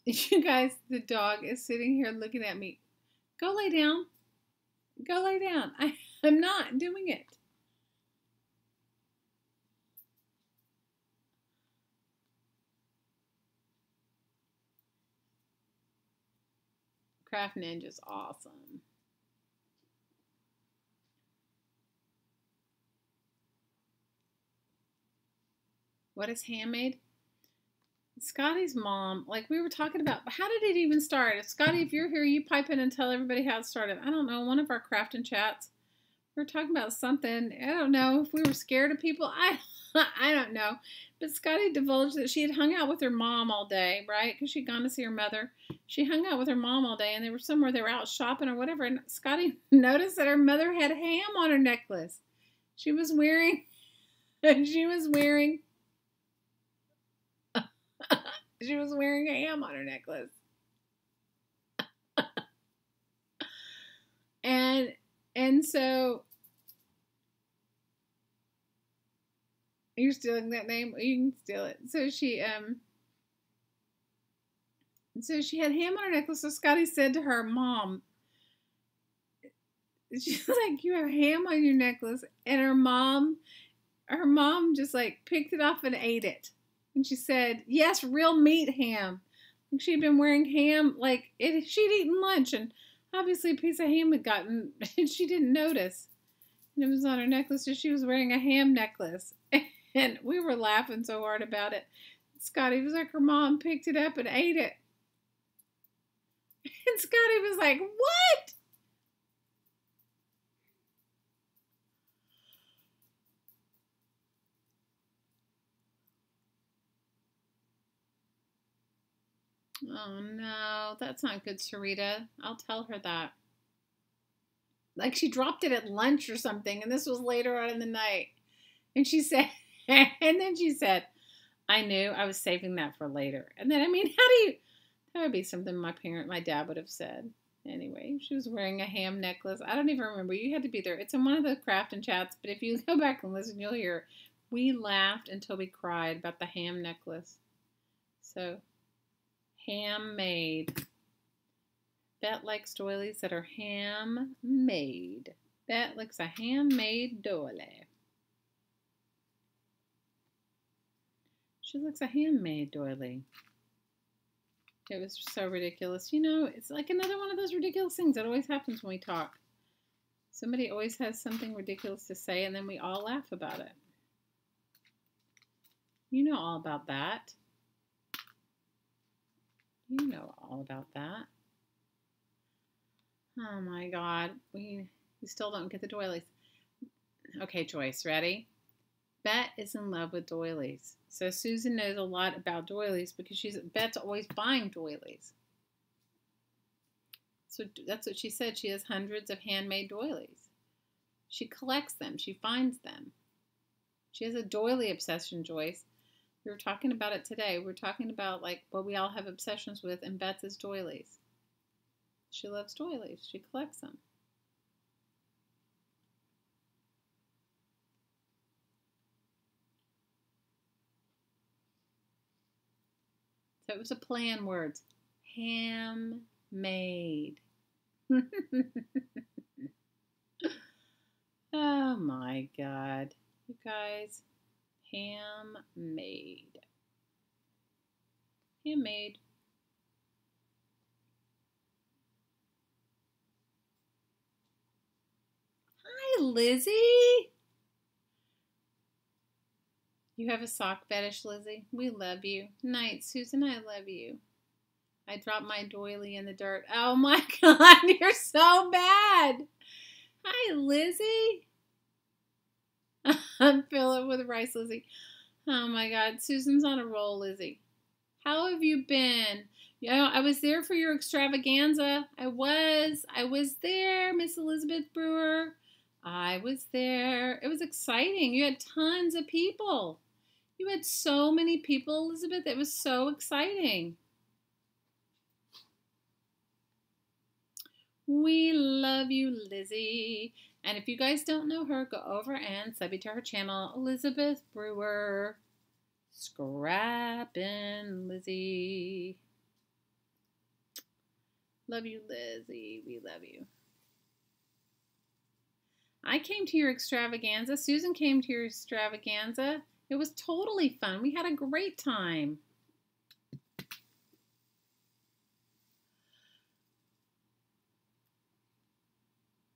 You guys, the dog is sitting here looking at me. Go lay down. Go lay down. I'm not doing it. Craft Ninja's awesome. What is handmade? Scotty's mom, like we were talking about, how did it even start? Scotty, if you're here, you pipe in and tell everybody how it started. I don't know, one of our crafting chats, we were talking about something. I don't know if we were scared of people. I don't know. But Scotty divulged that she had hung out with her mom all day, right? Because she'd gone to see her mother. She hung out with her mom all day, and they were out shopping or whatever. And Scotty noticed that her mother had ham on her necklace. She was wearing a ham on her necklace. And so you're stealing that name? You can steal it. So she had ham on her necklace. So Scotty said to her mom, she's like, you have ham on your necklace. And her mom just like picked it off and ate it. And she said, yes, real meat ham. Like she'd been wearing ham, like she'd eaten lunch, and obviously a piece of ham had gotten, and she didn't notice. And it was on her necklace, so she was wearing a ham necklace. And we were laughing so hard about it. Scotty was like, her mom picked it up and ate it. And Scotty was like, what? Oh no, that's not good, Sarita. I'll tell her that. Like she dropped it at lunch or something, and this was later on in the night. And she said, and then she said, I knew I was saving that for later. And then, that would be something my dad would have said. Anyway, she was wearing a ham necklace. I don't even remember. You had to be there. It's in one of the crafting chats, but if you go back and listen, you'll hear we laughed until we cried about the ham necklace. So, handmade. Bet likes doilies that are handmade. Bet likes a handmade doily. She looks a handmade doily. It was so ridiculous. It's like another one of those ridiculous things that always happens when we talk. Somebody always has something ridiculous to say, and then we all laugh about it. You know all about that. You know all about that. Oh my God. You still don't get the doilies. Okay, Joyce, ready? Bet is in love with doilies. So Susan knows a lot about doilies because Bet's always buying doilies. So that's what she said. She has hundreds of handmade doilies. She collects them. She finds them. She has a doily obsession, Joyce. We were talking about it today. We're talking about like what we all have obsessions with, and Bet's is doilies. She loves doilies. She collects them. So it was a play on words. Handmade. Oh my God. You guys. Handmade. Handmade. Hi, Lizzie. You have a sock fetish, Lizzie. We love you. Night, Susan, I love you. I dropped my doily in the dirt. Oh my God, you're so bad. Hi, Lizzie. Fill it with rice, Lizzie. Oh my God, Susan's on a roll, Lizzie. How have you been? Yeah, I was there for your extravaganza. I was there, Miss Elizabeth Brewer. I was there. It was exciting. You had tons of people. You had so many people, Elizabeth. It was so exciting. We love you, Lizzie. And if you guys don't know her, go over and sub to her channel, Elizabeth Brewer. Scrappin' Lizzie. Love you, Lizzie. We love you. I came to your extravaganza. Susan came to your extravaganza. It was totally fun. We had a great time.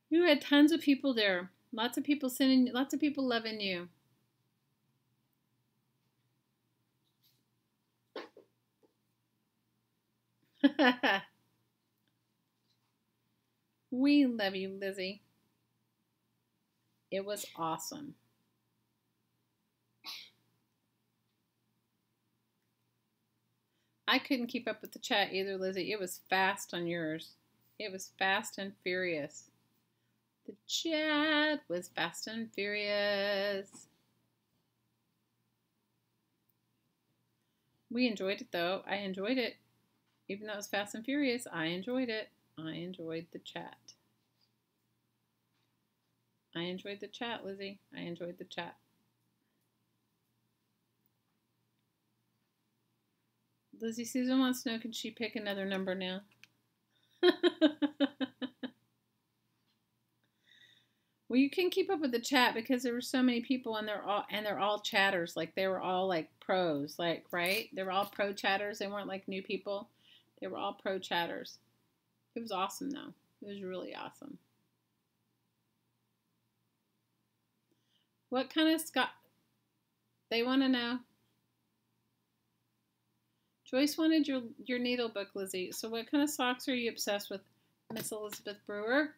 You had tons of people there. Lots of people sending, lots of people loving you. We love you, Lizzie. It was awesome. I couldn't keep up with the chat either, Lizzie. It was fast on yours. It was fast and furious. The chat was fast and furious. We enjoyed it, though. I enjoyed it. Even though it was fast and furious, I enjoyed it. I enjoyed the chat. I enjoyed the chat, Lizzie. I enjoyed the chat. Lizzie, Susan wants to know, can she pick another number now? Well, you can keep up with the chat because there were so many people, and they're all chatters. Like they were all like pros, like right? They were all pro chatters. They weren't like new people. They were all pro chatters. It was awesome, though. It was really awesome. What kind of they want to know? Joyce wanted your needle book, Lizzie. So what kind of socks are you obsessed with, Miss Elizabeth Brewer?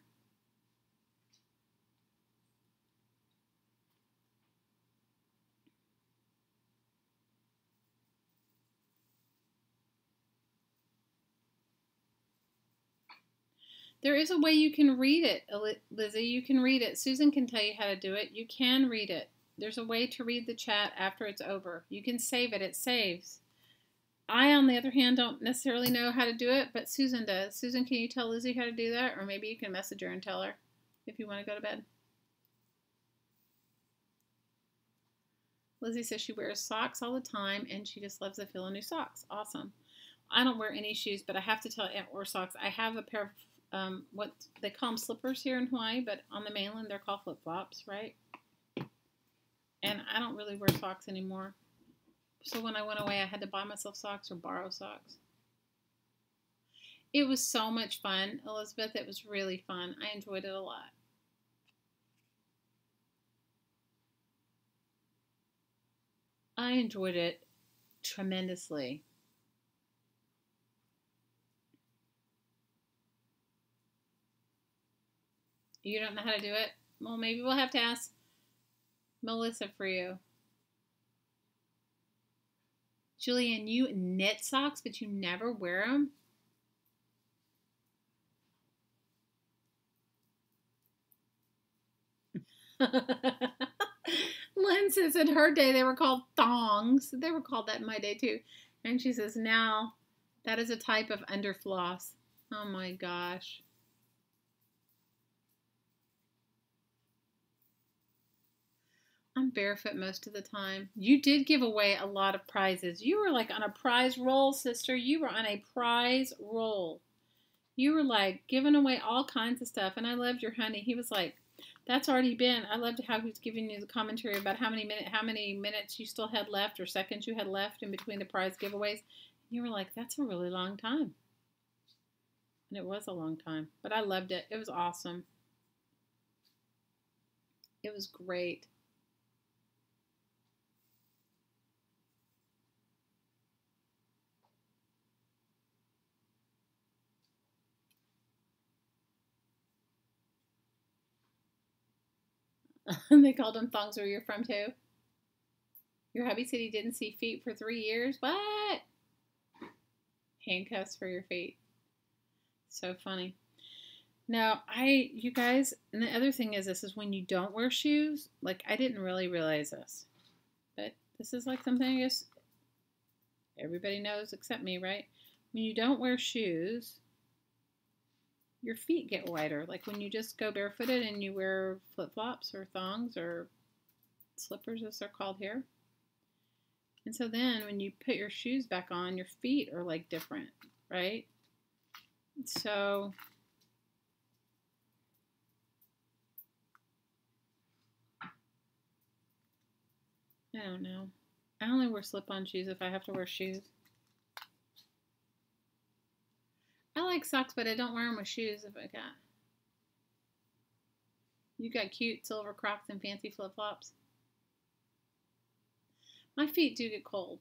There is a way you can read it, Lizzie. You can read it. Susan can tell you how to do it. You can read it. There's a way to read the chat after it's over. You can save it. It saves. I, on the other hand, don't necessarily know how to do it, but Susan does. Susan, can you tell Lizzie how to do that? Or maybe you can message her and tell her if you want to go to bed. Lizzie says she wears socks all the time, and she just loves the feel of new socks. Awesome. I don't wear any shoes, but I have to tell you, or socks. I have a pair of what they call them slippers here in Hawaii, but on the mainland they're called flip-flops, right? And I don't really wear socks anymore. So when I went away, I had to buy myself socks or borrow socks. It was so much fun, Elizabeth. It was really fun. I enjoyed it a lot. I enjoyed it tremendously. You don't know how to do it? Well, maybe we'll have to ask Melissa for you. Julian, you knit socks, but you never wear them? Lynn says in her day they were called thongs. They were called that in my day too. And she says now that is a type of underfloss. Oh my gosh. I'm barefoot most of the time. You did give away a lot of prizes. You were like on a prize roll, sister. You were on a prize roll. You were like giving away all kinds of stuff. And I loved your honey. He was like, that's already been. I loved how he was giving you the commentary about how many minutes you still had left or seconds you had left in between the prize giveaways. And you were like, that's a really long time. And it was a long time. But I loved it. It was awesome. It was great. They called them thongs where you're from too. Your hubby said he didn't see feet for 3 years. What? Handcuffs for your feet. So funny. Now, you guys, and the other thing is this is when you don't wear shoes, like I didn't really realize this, but this is like something I guess everybody knows except me, right? When you don't wear shoes, your feet get wider. Like when you just go barefooted and you wear flip-flops or thongs or slippers as they're called here. And so then when you put your shoes back on, your feet are like different, right? So I don't know. I only wear slip-on shoes if I have to wear shoes. I like socks, but I don't wear them with shoes if I got. You got cute silver Crocs and fancy flip-flops. My feet do get cold.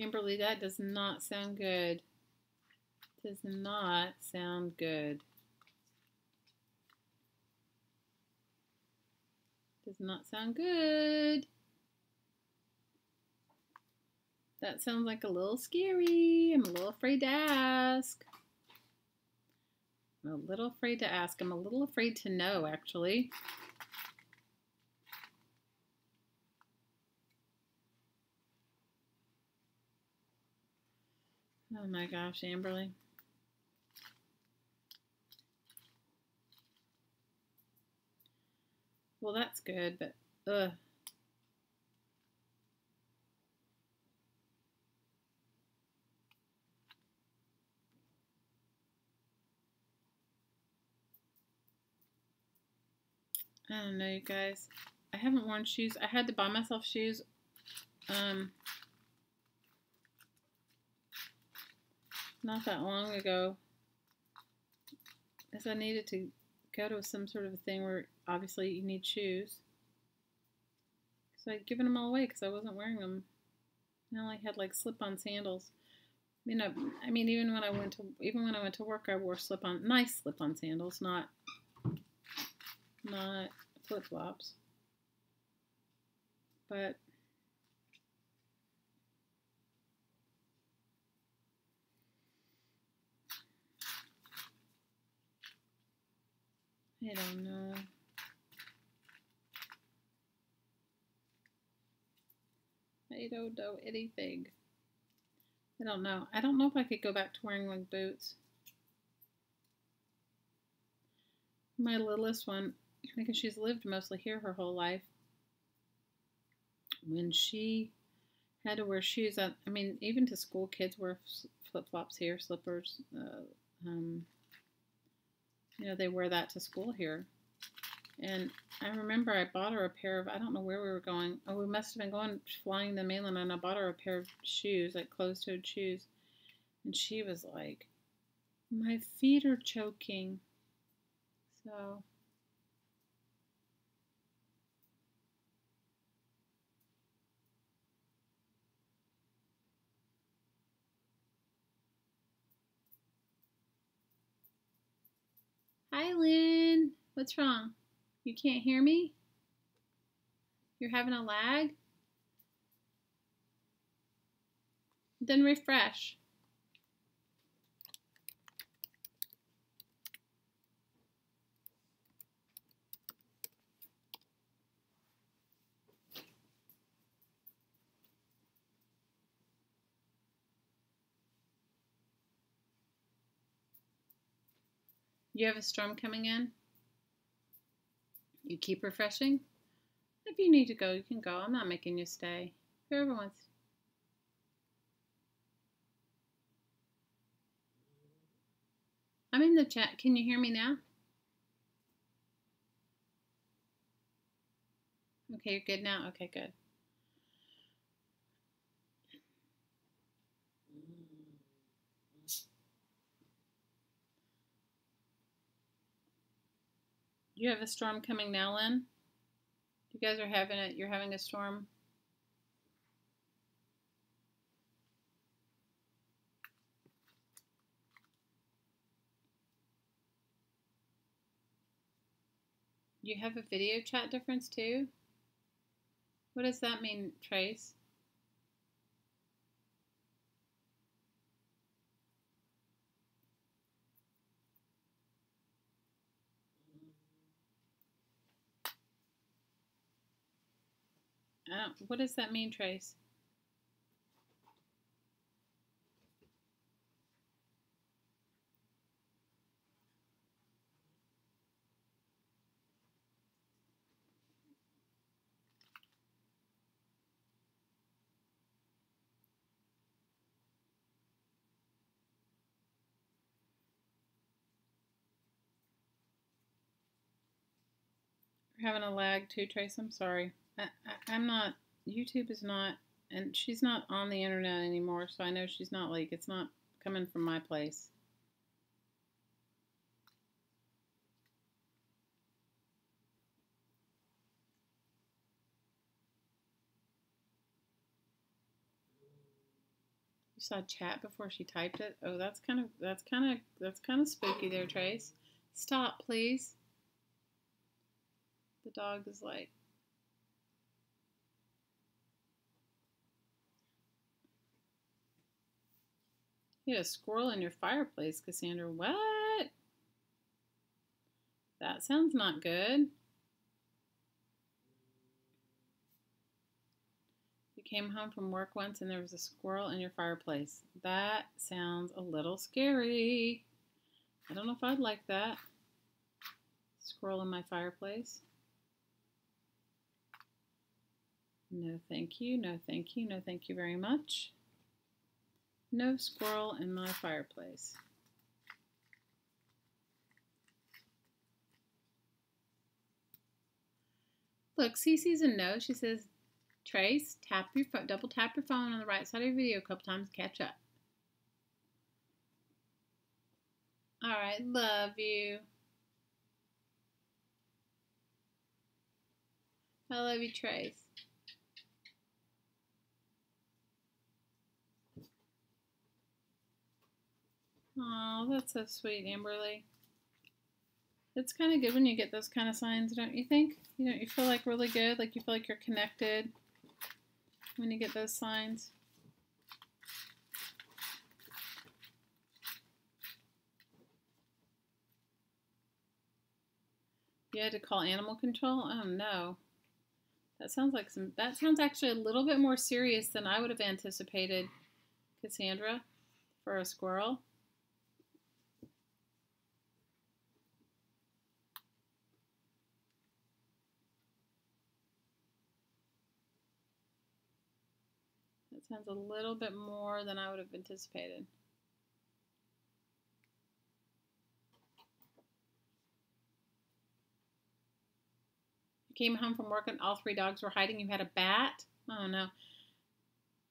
Amberly, that does not sound good. Does not sound good. Does not sound good. That sounds like a little scary. I'm a little afraid to ask. I'm a little afraid to ask. I'm a little afraid to know, actually. Oh my gosh, Amberly. Well, that's good, but ugh. I don't know, you guys. I haven't worn shoes. I had to buy myself shoes. Not that long ago. Because I needed to go to some sort of a thing where obviously you need shoes. So I'd given them all away because I wasn't wearing them. I only had like slip-on sandals. You know, I mean, even when I went to work, I wore nice slip-on sandals, not flip-flops. But I don't know. I don't know anything. I don't know. I don't know if I could go back to wearing like boots. My littlest one, because she's lived mostly here her whole life, when she had to wear shoes, I mean, even to school, kids wear flip-flops here, slippers. You know, they wear that to school here. And I remember I bought her a pair of, I don't know where we were going. Oh, we must have been going flying to the mainland, and I bought her a pair of shoes, like closed-toed shoes. And she was like, my feet are choking. So, hi, Lynn. What's wrong? You can't hear me? You're having a lag? Then refresh. You have a storm coming in? You keep refreshing? If you need to go, you can go. I'm not making you stay. Whoever wants. I'm in the chat. Can you hear me now? Okay, you're good now? Okay, good. You have a storm coming now, Lynn? You guys are having it. You're having a storm. You have a video chat difference too? What does that mean, Trace? What does that mean, Trace? You're having a lag too, Trace? I'm sorry. I'm not, YouTube is not, and she's not on the internet anymore, so I know she's not like, it's not coming from my place. You saw chat before she typed it? Oh, that's kind of spooky there, Trace. Stop, please. The dog is like, you had a squirrel in your fireplace, Cassandra. What? That sounds not good. You came home from work once and there was a squirrel in your fireplace. That sounds a little scary. I don't know if I'd like that. Squirrel in my fireplace. No, thank you. No, thank you. No, thank you very much. No squirrel in my fireplace. Look, Cece's a no. She says, Trace, double tap your phone on the right side of your video a couple times to catch up. All right, love you. I love you, Trace. Oh, that's so sweet, Amberly. It's kind of good when you get those kind of signs, don't you think? You feel like really good, like you feel like you're connected when you get those signs. You had to call animal control? Oh no. That sounds actually a little bit more serious than I would have anticipated, Cassandra, for a squirrel. That sounds a little bit more than I would have anticipated. Came home from work and all three dogs were hiding. You had a bat? Oh no.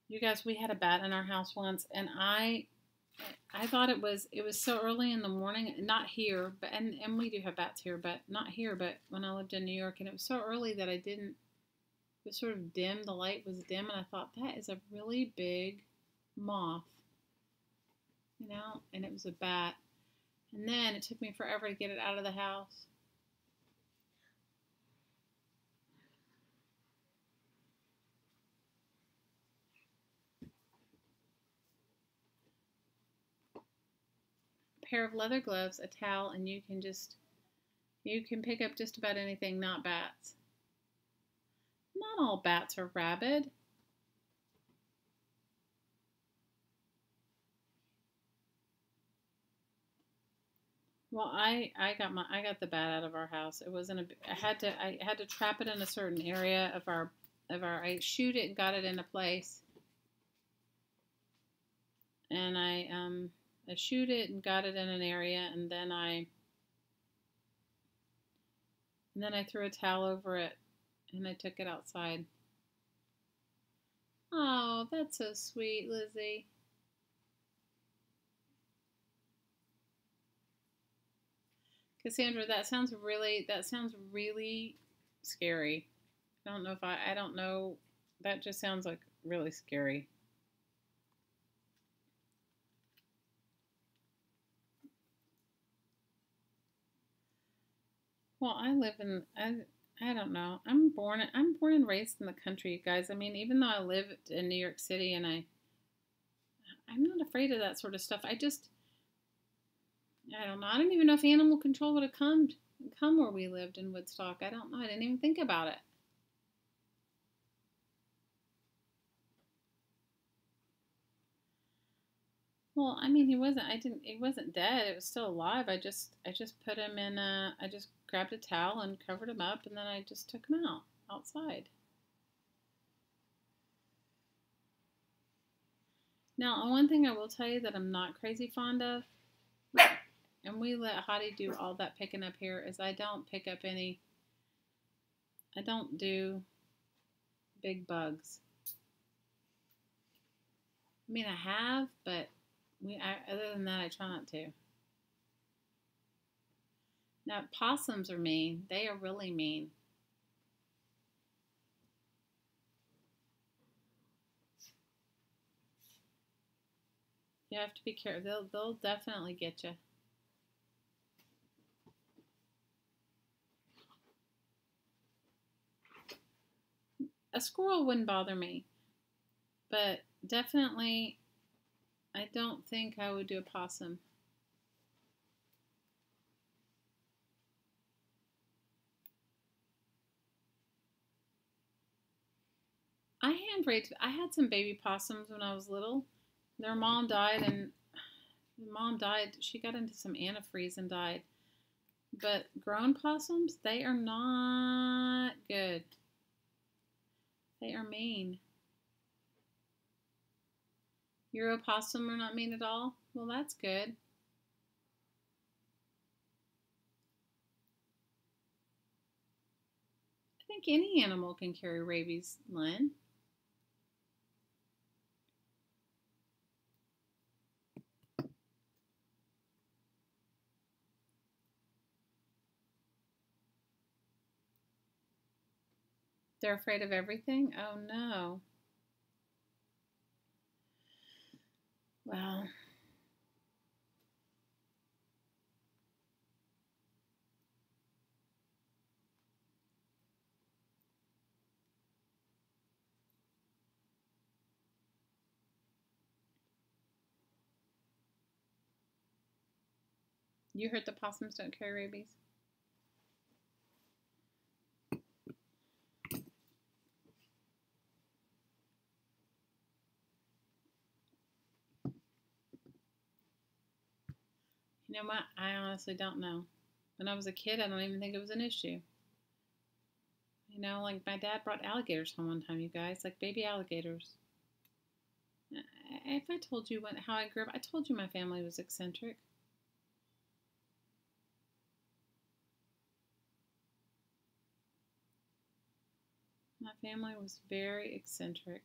You guys, we had a bat in our house once, and I thought it was so early in the morning, not here, but and we do have bats here, but not here, but when I lived in New York, and it was so early that I didn't. It was sort of dim. The light was dim, and I thought that is a really big moth, and it was a bat. And then it took me forever to get it out of the house. A pair of leather gloves, a towel, and you can pick up just about anything, not bats. Not all bats are rabid. Well, I got the bat out of our house. It wasn't a. I had to trap it in a certain area of our. I shoot it and got it into place, and I shoot it and got it in an area, and then I threw a towel over it, and I took it outside. Oh, that's so sweet, Lizzie. Cassandra, that sounds really scary. I don't know. That just sounds like really scary. Well, I don't know. I'm born and raised in the country, you guys. I mean, even though I live in New York City and I'm not afraid of that sort of stuff. I don't know. I don't even know if animal control would have come where we lived in Woodstock. I don't know. I didn't even think about it. Well, I mean, he wasn't. I didn't. He wasn't dead. It was still alive. I just put him in. I just grabbed a towel and covered him up, and then I just took him outside. Now, one thing I will tell you that I'm not crazy fond of, and we let Hottie do all that picking up here, is I don't pick up any. I don't do big bugs. I mean, I have, but other than that, I try not to. Now, possums are mean. They are really mean. You have to be careful. They'll definitely get you. A squirrel wouldn't bother me, but definitely, I don't think I would do a possum. I had some baby possums when I was little. Their mom died, and the mom died. She got into some antifreeze and died. But grown possums, they are not good. They are mean. Your opossum are not mean at all? Well, that's good. I think any animal can carry rabies, Lynn. They're afraid of everything? Oh no. Well, you heard the possums don't carry rabies? You know what? I honestly don't know. When I was a kid, I don't even think it was an issue. Like my dad brought alligators home one time, you guys, like baby alligators. If I told you how I grew up, I told you my family was eccentric. My family was very eccentric.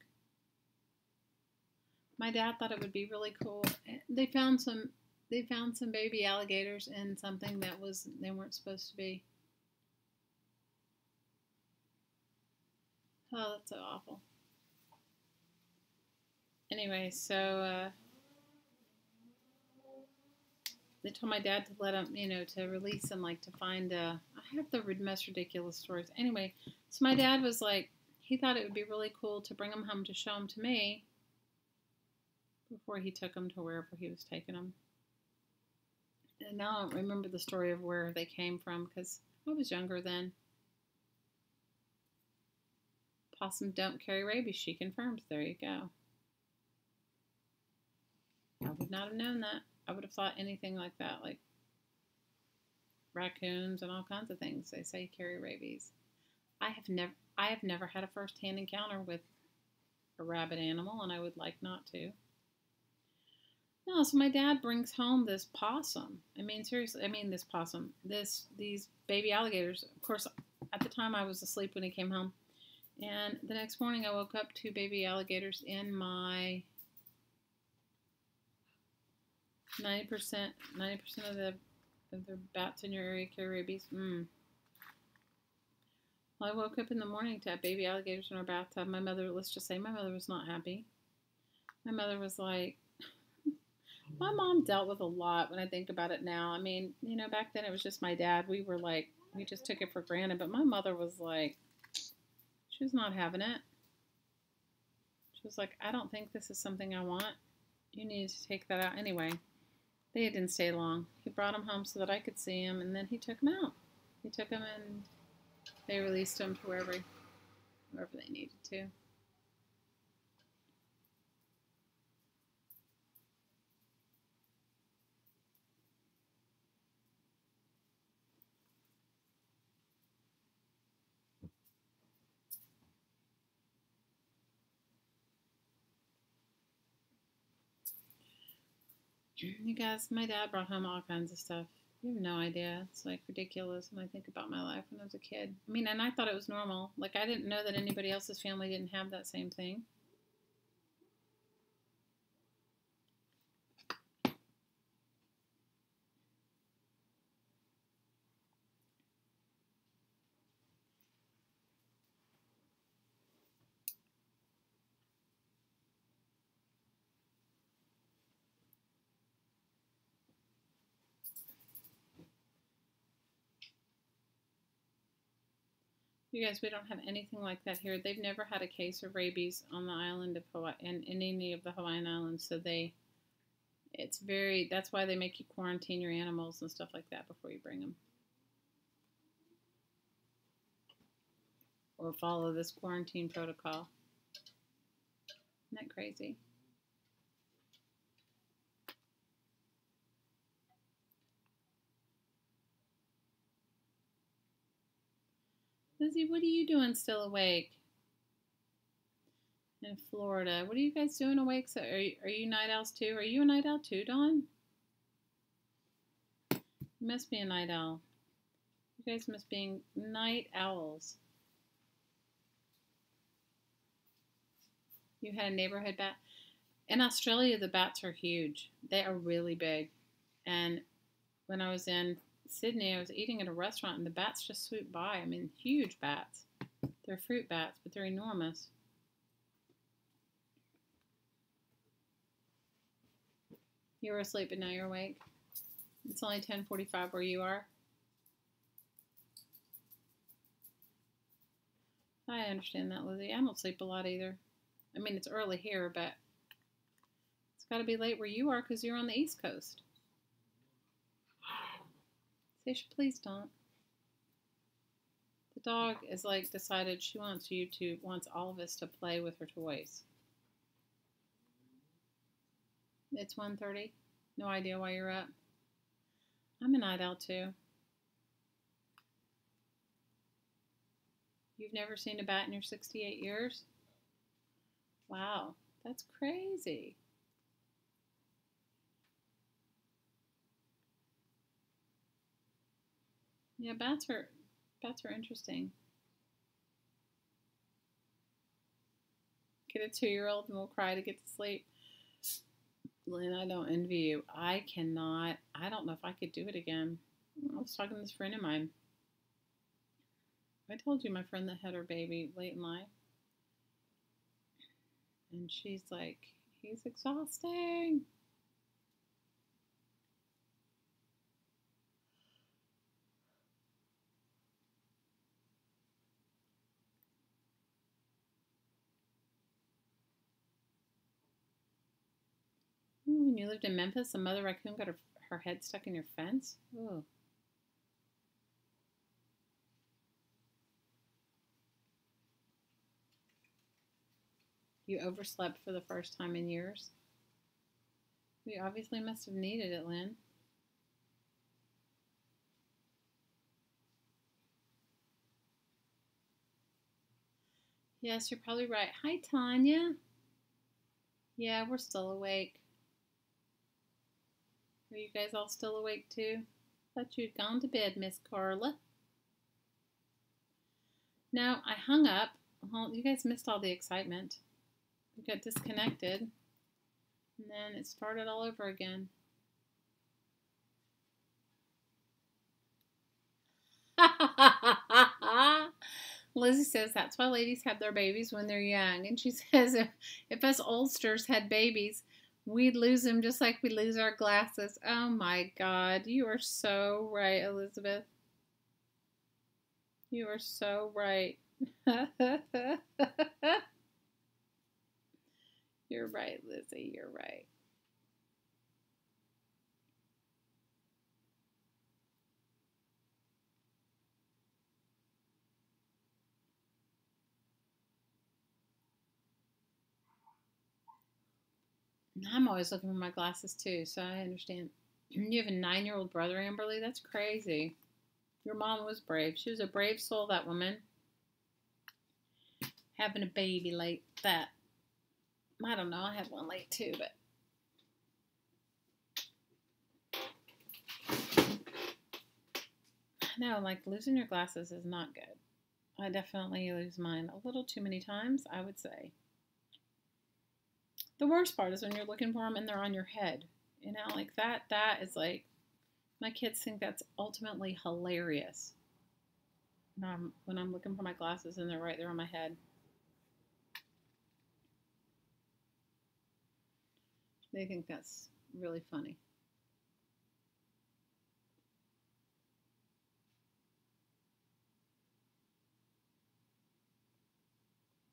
My dad thought it would be really cool. They found some baby alligators in something that was they weren't supposed to be. Oh, that's so awful. Anyway, so they told my dad to let him, to release him, like to find. I have the most ridiculous stories. Anyway, so my dad was like, he thought it would be really cool to bring him home to show him to me before he took him to wherever he was taking him. And now I don't remember the story of where they came from because I was younger then. Possums don't carry rabies, she confirms. There you go. I would not have known that. I would have thought anything like that, like raccoons and all kinds of things. They say carry rabies. I have never had a first-hand encounter with a rabid animal, and I would like not to. No, so my dad brings home this possum. I mean, seriously, this possum. These baby alligators. Of course, at the time I was asleep when he came home. And the next morning I woke up to baby alligators in my 90% of the bats in your area carry rabies. Well, I woke up in the morning to have baby alligators in our bathtub. Let's just say my mother was not happy. My mother was like, my mom dealt with a lot when I think about it now. I mean, back then it was just my dad. We just took it for granted. But my mother was like, she was not having it. She was like, I don't think this is something I want. You need to take that out. Anyway, they didn't stay long. He brought him home so that I could see him, and then he took him out. He took him and they released him to wherever they needed to. You guys, my dad brought home all kinds of stuff. You have no idea. It's like ridiculous when I think about my life when I was a kid. I mean, and I thought it was normal. Like, I didn't know that anybody else's family didn't have that same thing. You guys, we don't have anything like that here. They've never had a case of rabies on the island of Hawaii and in any of the Hawaiian Islands. So that's why they make you quarantine your animals and stuff like that before you bring them. Or follow this quarantine protocol. Isn't that crazy? Lizzie, what are you doing still awake? In Florida. What are you guys doing awake? So are you night owls too? Are you a night owl too, Dawn? You must be a night owl. You guys must be night owls. You had a neighborhood bat. In Australia, the bats are huge. They are really big. And when I was in Sydney, I was eating at a restaurant, and the bats just swooped by. I mean, huge bats. They're fruit bats, but they're enormous. You were asleep, but now you're awake. It's only 10:45 where you are. I understand that, Lizzie. I don't sleep a lot either. I mean, it's early here, but it's got to be late where you are because you're on the East Coast. Sasha, please don't. The dog is like decided she wants all of us to play with her toys. It's 1:30. No idea why you're up. I'm a night owl too. You've never seen a bat in your 68 years? Wow, that's crazy. Yeah, bats are interesting. Get a 2-year-old and we'll cry to get to sleep. Lynn, I don't envy you. I cannot. I don't know if I could do it again. I was talking to this friend of mine. I told you my friend that had her baby late in life. And she's like, he's exhausting. When you lived in Memphis, a mother raccoon got her head stuck in your fence? Ooh. You overslept for the first time in years? You obviously must have needed it, Lynn. Yes, you're probably right. Hi, Tanya. Yeah, we're still awake. Are you guys all still awake too? Thought you'd gone to bed, Miss Carla. No, I hung up. Well, you guys missed all the excitement. We got disconnected, and then it started all over again. Lizzie says that's why ladies have their babies when they're young. And she says if us oldsters had babies, we'd lose them just like we lose our glasses. Oh my God. You are so right, Elizabeth. You are so right. You're right, Lizzie. You're right. I'm always looking for my glasses too, so I understand. You have a 9-year-old brother, Amberly? That's crazy. Your mom was brave. She was a brave soul, that woman. Having a baby like that. I don't know. I had one late too, but. No, like losing your glasses is not good. I definitely lose mine a little too many times, I would say. The worst part is when you're looking for them and they're on your head. You know, like that is like, my kids think that's ultimately hilarious. When I'm looking for my glasses and they're right there on my head. They think that's really funny.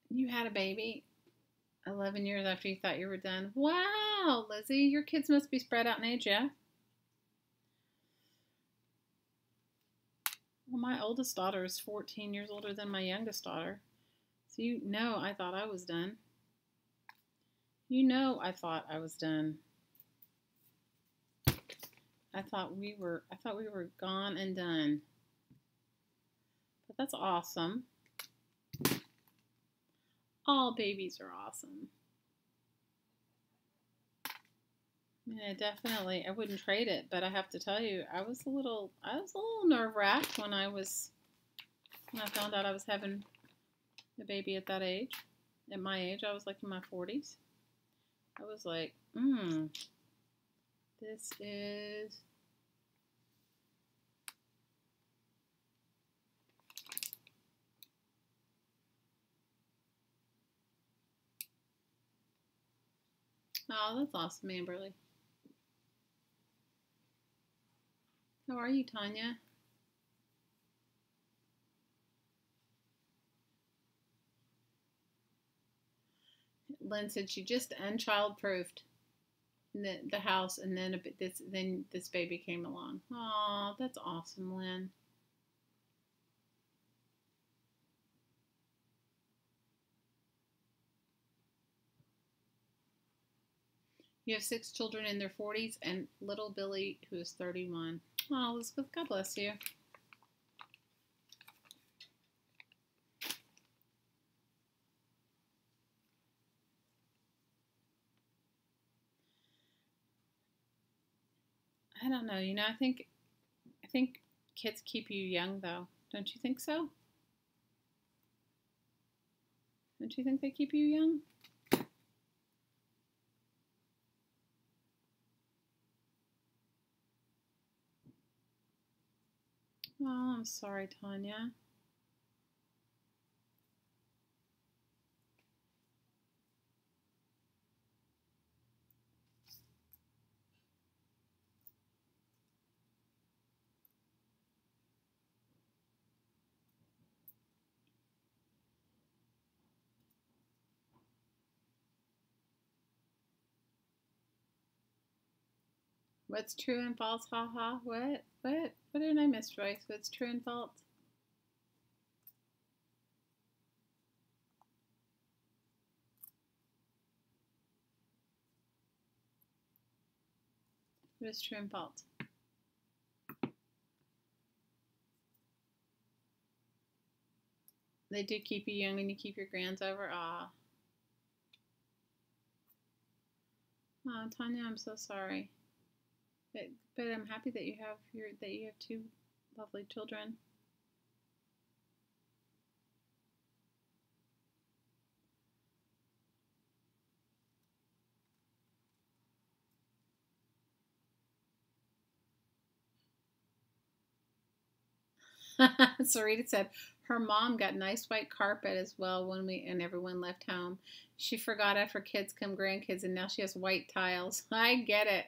You had a baby 11 years after you thought you were done. Wow, Lizzie, your kids must be spread out in age, yeah? Well, my oldest daughter is 14 years older than my youngest daughter. So you know I thought I was done. You know I thought I was done. I thought we were gone and done. But that's awesome. All babies are awesome. Yeah, definitely. I wouldn't trade it, but I have to tell you, I was a little nerve-wracked when I found out I was having a baby at that age. At my age, I was like in my 40s. I was like, this is oh, that's awesome, Amberly. How are you, Tanya? Lynn said she just unchild-proofed the house, and then this baby came along. Oh, that's awesome, Lynn. You have 6 children in their 40s and little Billy, who is 31. Oh, Elizabeth, God bless you. I don't know. You know, I think kids keep you young, though. Don't you think so? Don't you think they keep you young? Oh, I'm sorry, Tanya. What's true and false? Ha ha. What? What? What did I miss, Joyce? What's true and false? What is true and false? They do keep you young and you keep your grands over. Ah. Oh, Tanya, I'm so sorry. But I'm happy that you have two lovely children. Sarita said her mom got nice white carpet as well and everyone left home. She forgot after kids come grandkids and now she has white tiles. I get it.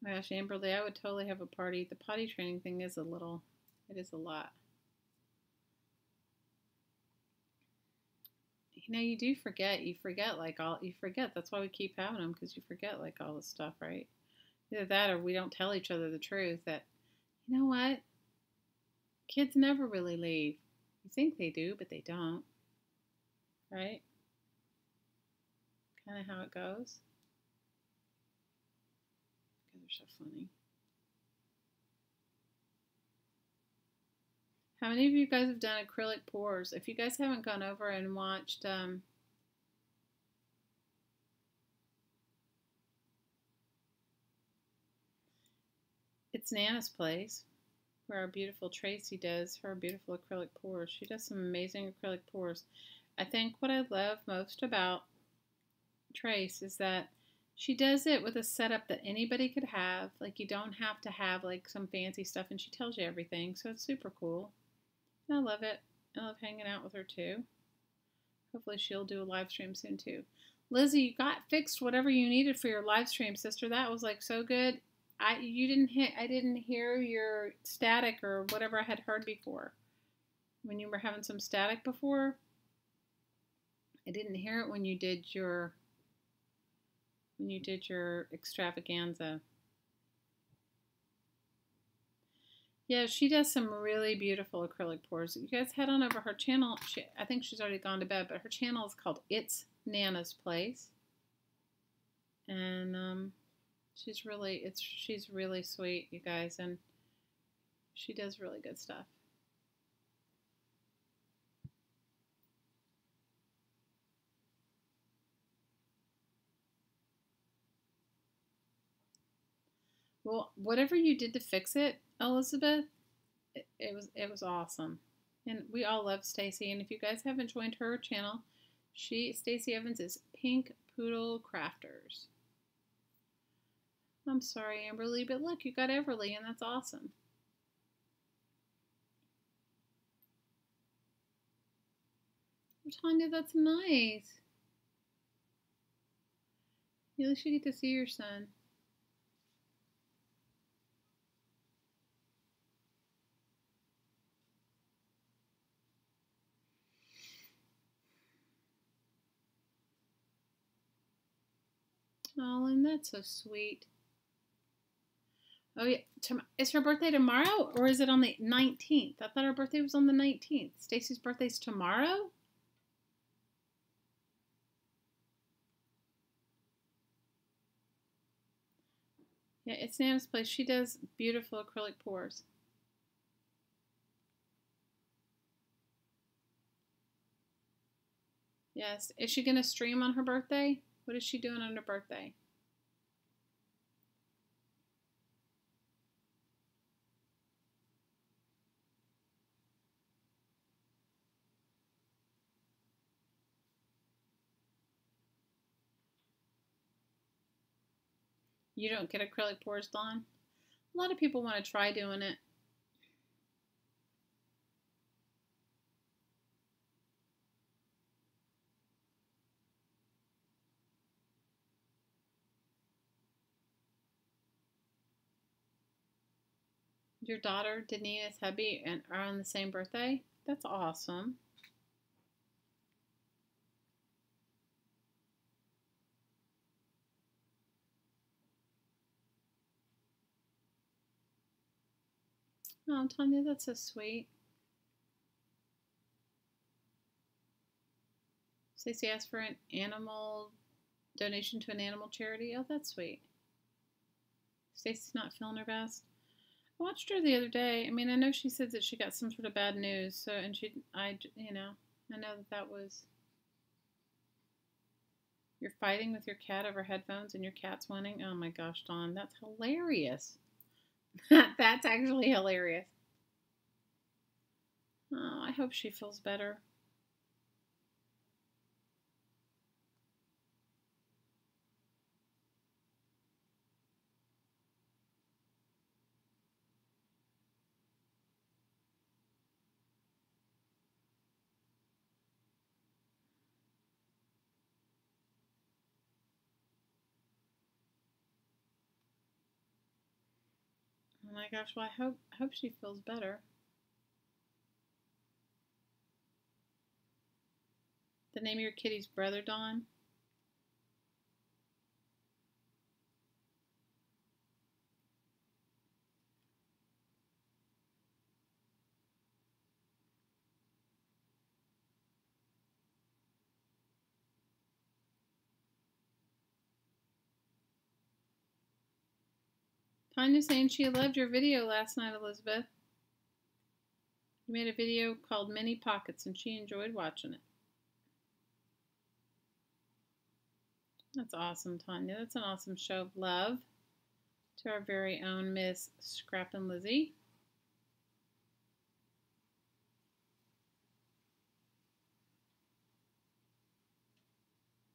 My gosh, Amberly, I would totally have a party. The potty training thing is it is a lot. You know, you do forget. You forget. That's why we keep having them, because you forget like all this stuff, right? Either that or we don't tell each other the truth that, you know what? Kids never really leave. You think they do, but they don't, right? Kind of how it goes. You guys are so funny. How many of you guys have done acrylic pours? If you guys haven't gone over and watched, it's Nana's place, where our beautiful Tracy does her beautiful acrylic pours. She does some amazing acrylic pours. I think what I love most about Trace is that she does it with a setup that anybody could have. Like, you don't have to have like some fancy stuff, and she tells you everything, so it's super cool. And I love it. I love hanging out with her too. Hopefully she'll do a live stream soon too. Lizzie, you got fixed whatever you needed for your live stream, sister. That was like so good. I didn't hear your static or whatever I had heard before. When you were having some static before, I didn't hear it when you did your extravaganza. Yeah, she does some really beautiful acrylic pours. You guys head on over her channel. I think she's already gone to bed, but her channel is called It's Nana's Place. And she's really sweet, you guys, and she does really good stuff. Well, whatever you did to fix it, Elizabeth, it was awesome. And we all love Stacy. And if you guys haven't joined her channel, Stacy Evans is Pink Poodle Crafters. I'm sorry, Amberly, but look, you got Everly, and that's awesome. Tanya, that's nice. At least you get to see your son. Oh, and that's so sweet. Oh, yeah. Is her birthday tomorrow, or is it on the 19th? I thought her birthday was on the 19th. Stacy's birthday's tomorrow? Yeah, it's Nana's place. She does beautiful acrylic pours. Yes. Is she going to stream on her birthday? What is she doing on her birthday? You don't get acrylic pores, Dawn? A lot of people want to try doing it. Your daughter, Danina's hubby, and are on the same birthday? That's awesome. Oh, Tanya, that's so sweet. Stacey asked for an animal donation to an animal charity. Oh, that's sweet. Stacey's not feeling her best. I watched her the other day. I mean, I know she said that she got some sort of bad news. So, and I know that was. You're fighting with your cat over headphones and your cat's winning. Oh my gosh, Dawn, that's hilarious. That's actually hilarious. Oh, I hope she feels better. Oh my gosh, well, I hope she feels better. The name of your kitty's brother, Dawn? Tanya's saying she loved your video last night, Elizabeth. You made a video called Mini Pockets and she enjoyed watching it. That's awesome, Tanya. That's an awesome show of love to our very own Miss Scrappin' Lizzie.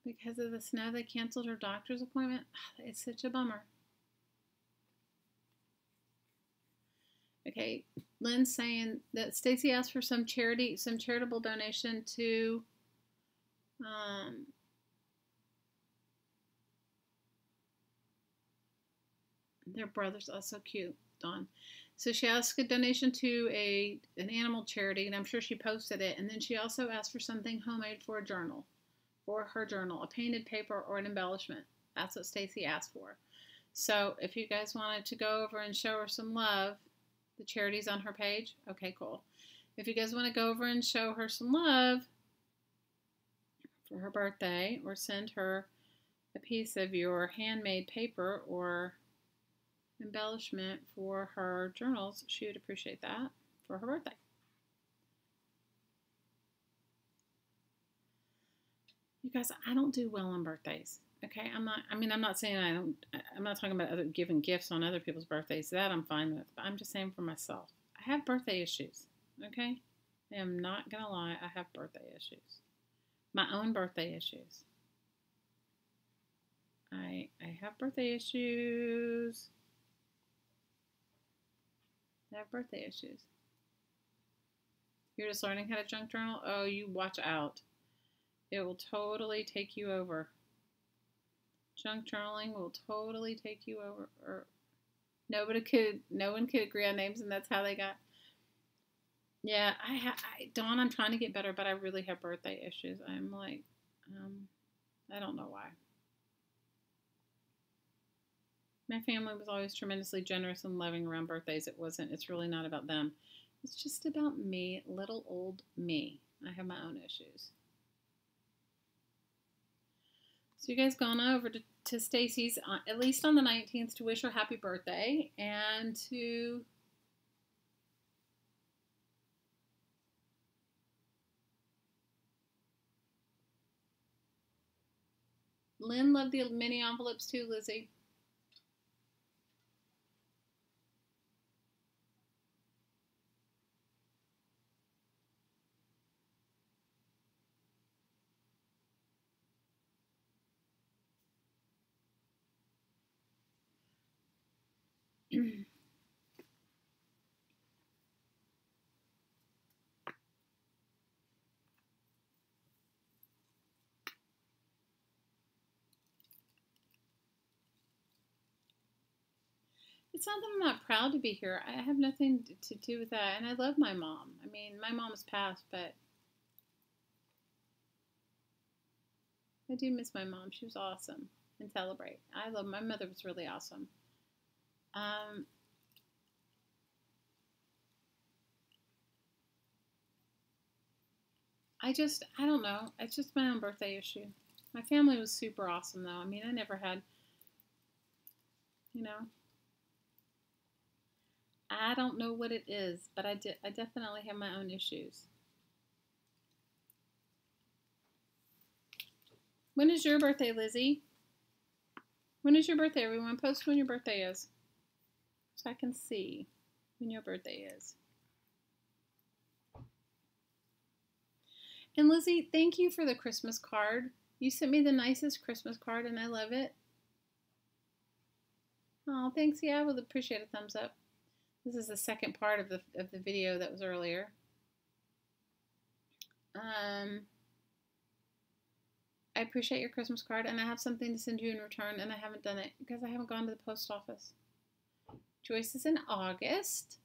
Because of the snow, they canceled her doctor's appointment. It's such a bummer. Okay, Lynn's saying that Stacy asked for some charitable donation to their brothers. Oh, so cute, Dawn. So she asked a donation to an animal charity, and I'm sure she posted it. And then she also asked for something homemade for a journal, for her journal, a painted paper or an embellishment. That's what Stacy asked for. So if you guys wanted to go over and show her some love, the charity's on her page. Okay, cool. If you guys want to go over and show her some love for her birthday, or send her a piece of your handmade paper or embellishment for her journals, she would appreciate that for her birthday. You guys, I don't do well on birthdays. Okay, I'm not saying I'm not talking about giving gifts on other people's birthdays. That I'm fine with. But I'm just saying for myself. I have birthday issues. Okay? I am not going to lie. I have birthday issues. My own birthday issues. I have birthday issues. I have birthday issues. You're just learning how to junk journal? Oh, you watch out. It will totally take you over. Junk journaling will totally take you over. Or no one could agree on names, and that's how they got. Yeah, Dawn, I'm trying to get better, but I really have birthday issues. I'm like, I don't know why. My family was always tremendously generous and loving around birthdays. It's really not about them. It's just about me, little old me. I have my own issues. So you guys gone over to Stacy's, at least on the 19th, to wish her happy birthday, and to Lynn loved the mini envelopes too, Lizzie. It's not that I'm not proud to be here. I have nothing to do with that. And I love my mom. I mean, my mom's passed, but I do miss my mom. She was awesome. And celebrate. I love my mother was really awesome. Um, I don't know. It's just my own birthday issue. My family was super awesome, though. I mean, I never had, you know, I don't know what it is, but I definitely have my own issues. When is your birthday, Lizzie? When is your birthday, everyone? Post when your birthday is so I can see when your birthday is. And Lizzie, thank you for the Christmas card. You sent me the nicest Christmas card, and I love it. Oh, thanks. Yeah, I would appreciate a thumbs up. This is the second part of the video that was earlier. I appreciate your Christmas card, and I have something to send you in return, and I haven't done it because I haven't gone to the post office. Joyce is in August,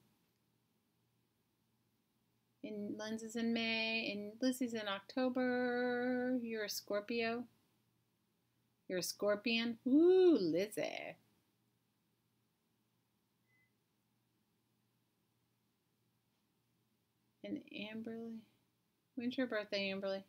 and Lynn's is in May, and Lizzie's in October. You're a Scorpio. You're a Scorpion. Ooh, Lizzie. And Amberly. When's your birthday, Amberly?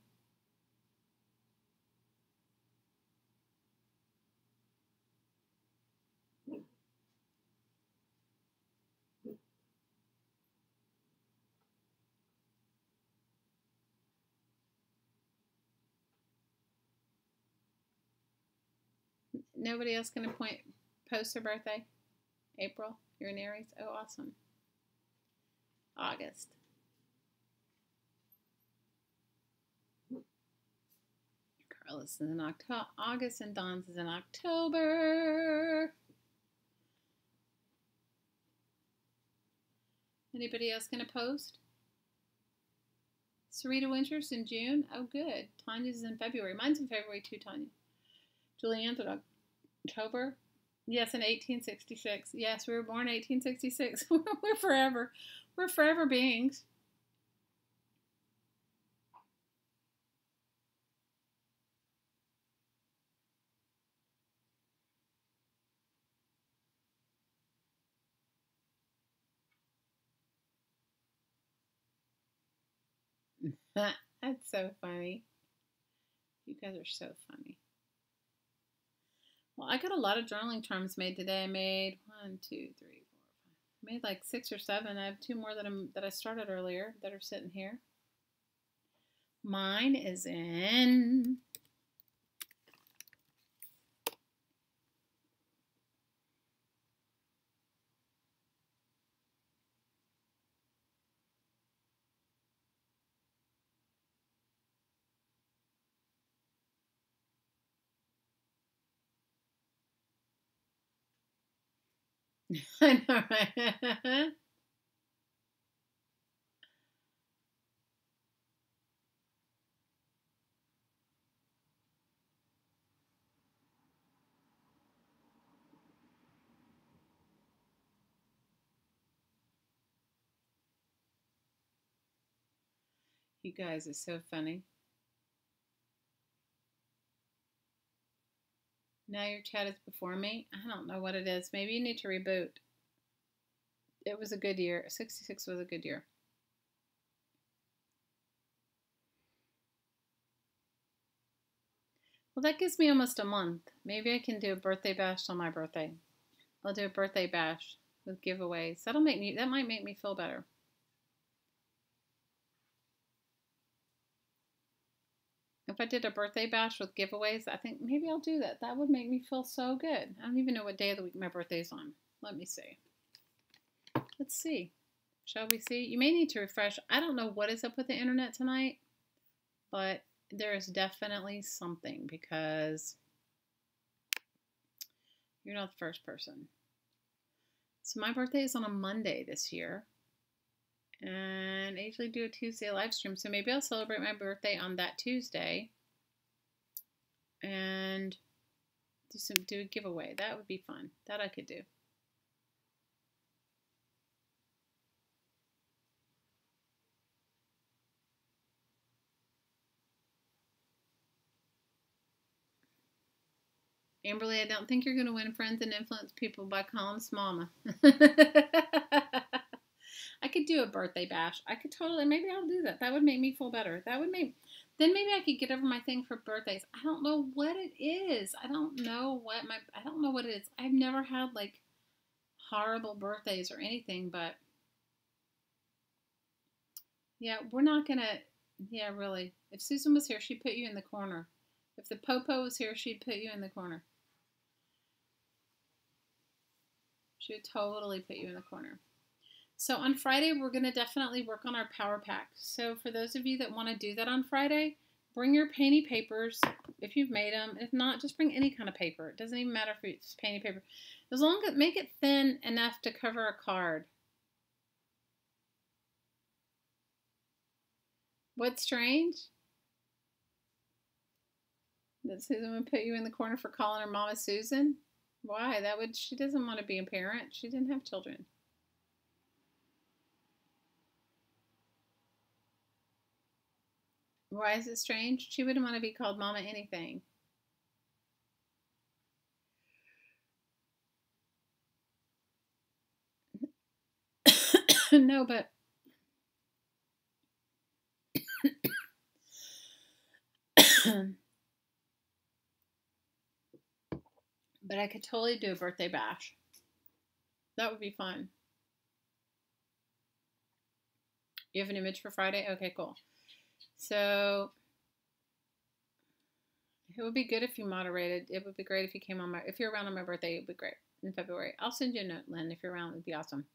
Nobody else gonna post their birthday? April? You're an Aries? Oh, awesome. August. Carlos is in August, and Don's is in October. Anybody else gonna post? Sarita Winters in June. Oh, good. Tanya's in February. Mine's in February too, Tanya. Julianne's in October. Yes, in 1866. Yes, we were born in 1866. We're forever. We're forever beings. That's so funny. You guys are so funny. Well, I got a lot of journaling charms made today. I made 1, 2, 3, 4, 5. I made like 6 or 7. I have 2 more that I started earlier that are sitting here. Mine is in I know, right? You guys are so funny. Now your chat is before me. I don't know what it is. Maybe you need to reboot. It was a good year. 66 was a good year. Well, that gives me almost a month. Maybe I can do a birthday bash on my birthday. I'll do a birthday bash with giveaways. That might make me feel better. If I did a birthday bash with giveaways, I think maybe I'll do that. That would make me feel so good. I don't even know what day of the week my birthday's on. Let me see. Let's see. Shall we see? You may need to refresh. I don't know what is up with the internet tonight, but there is definitely something because you're not the first person. So my birthday is on a Monday this year. And I usually do a Tuesday live stream. So maybe I'll celebrate my birthday on that Tuesday and do a giveaway. That would be fun. That I could do. Amberly, I don't think you're going to win friends and influence people by calling us mama. I could do a birthday bash. I could totally, maybe I'll do that. That would make me feel better. That would make, then maybe I could get over my thing for birthdays. I don't know what it is. I don't know what it is. I've never had like horrible birthdays or anything, but yeah, we're not going to, yeah, really. If Susan was here, she'd put you in the corner. If the Popo was here, she'd put you in the corner. She would totally put you in the corner. So on Friday, we're going to definitely work on our power pack. So for those of you that want to do that on Friday, bring your painty papers if you've made them. If not, just bring any kind of paper. It doesn't even matter if it's painty paper. As long as make it thin enough to cover a card. What's strange? That Susan would put you in the corner for calling her Mama Susan? Why? She doesn't want to be a parent. She didn't have children. Why is it strange? She wouldn't want to be called Mama anything. No, but but I could totally do a birthday bash. That would be fun. You have an image for Friday? Okay, cool. So it would be good if you moderated. It would be great if you came on if you're around on my birthday, it would be great in February. I'll send you a note, Lynn. If you're around, it would be awesome.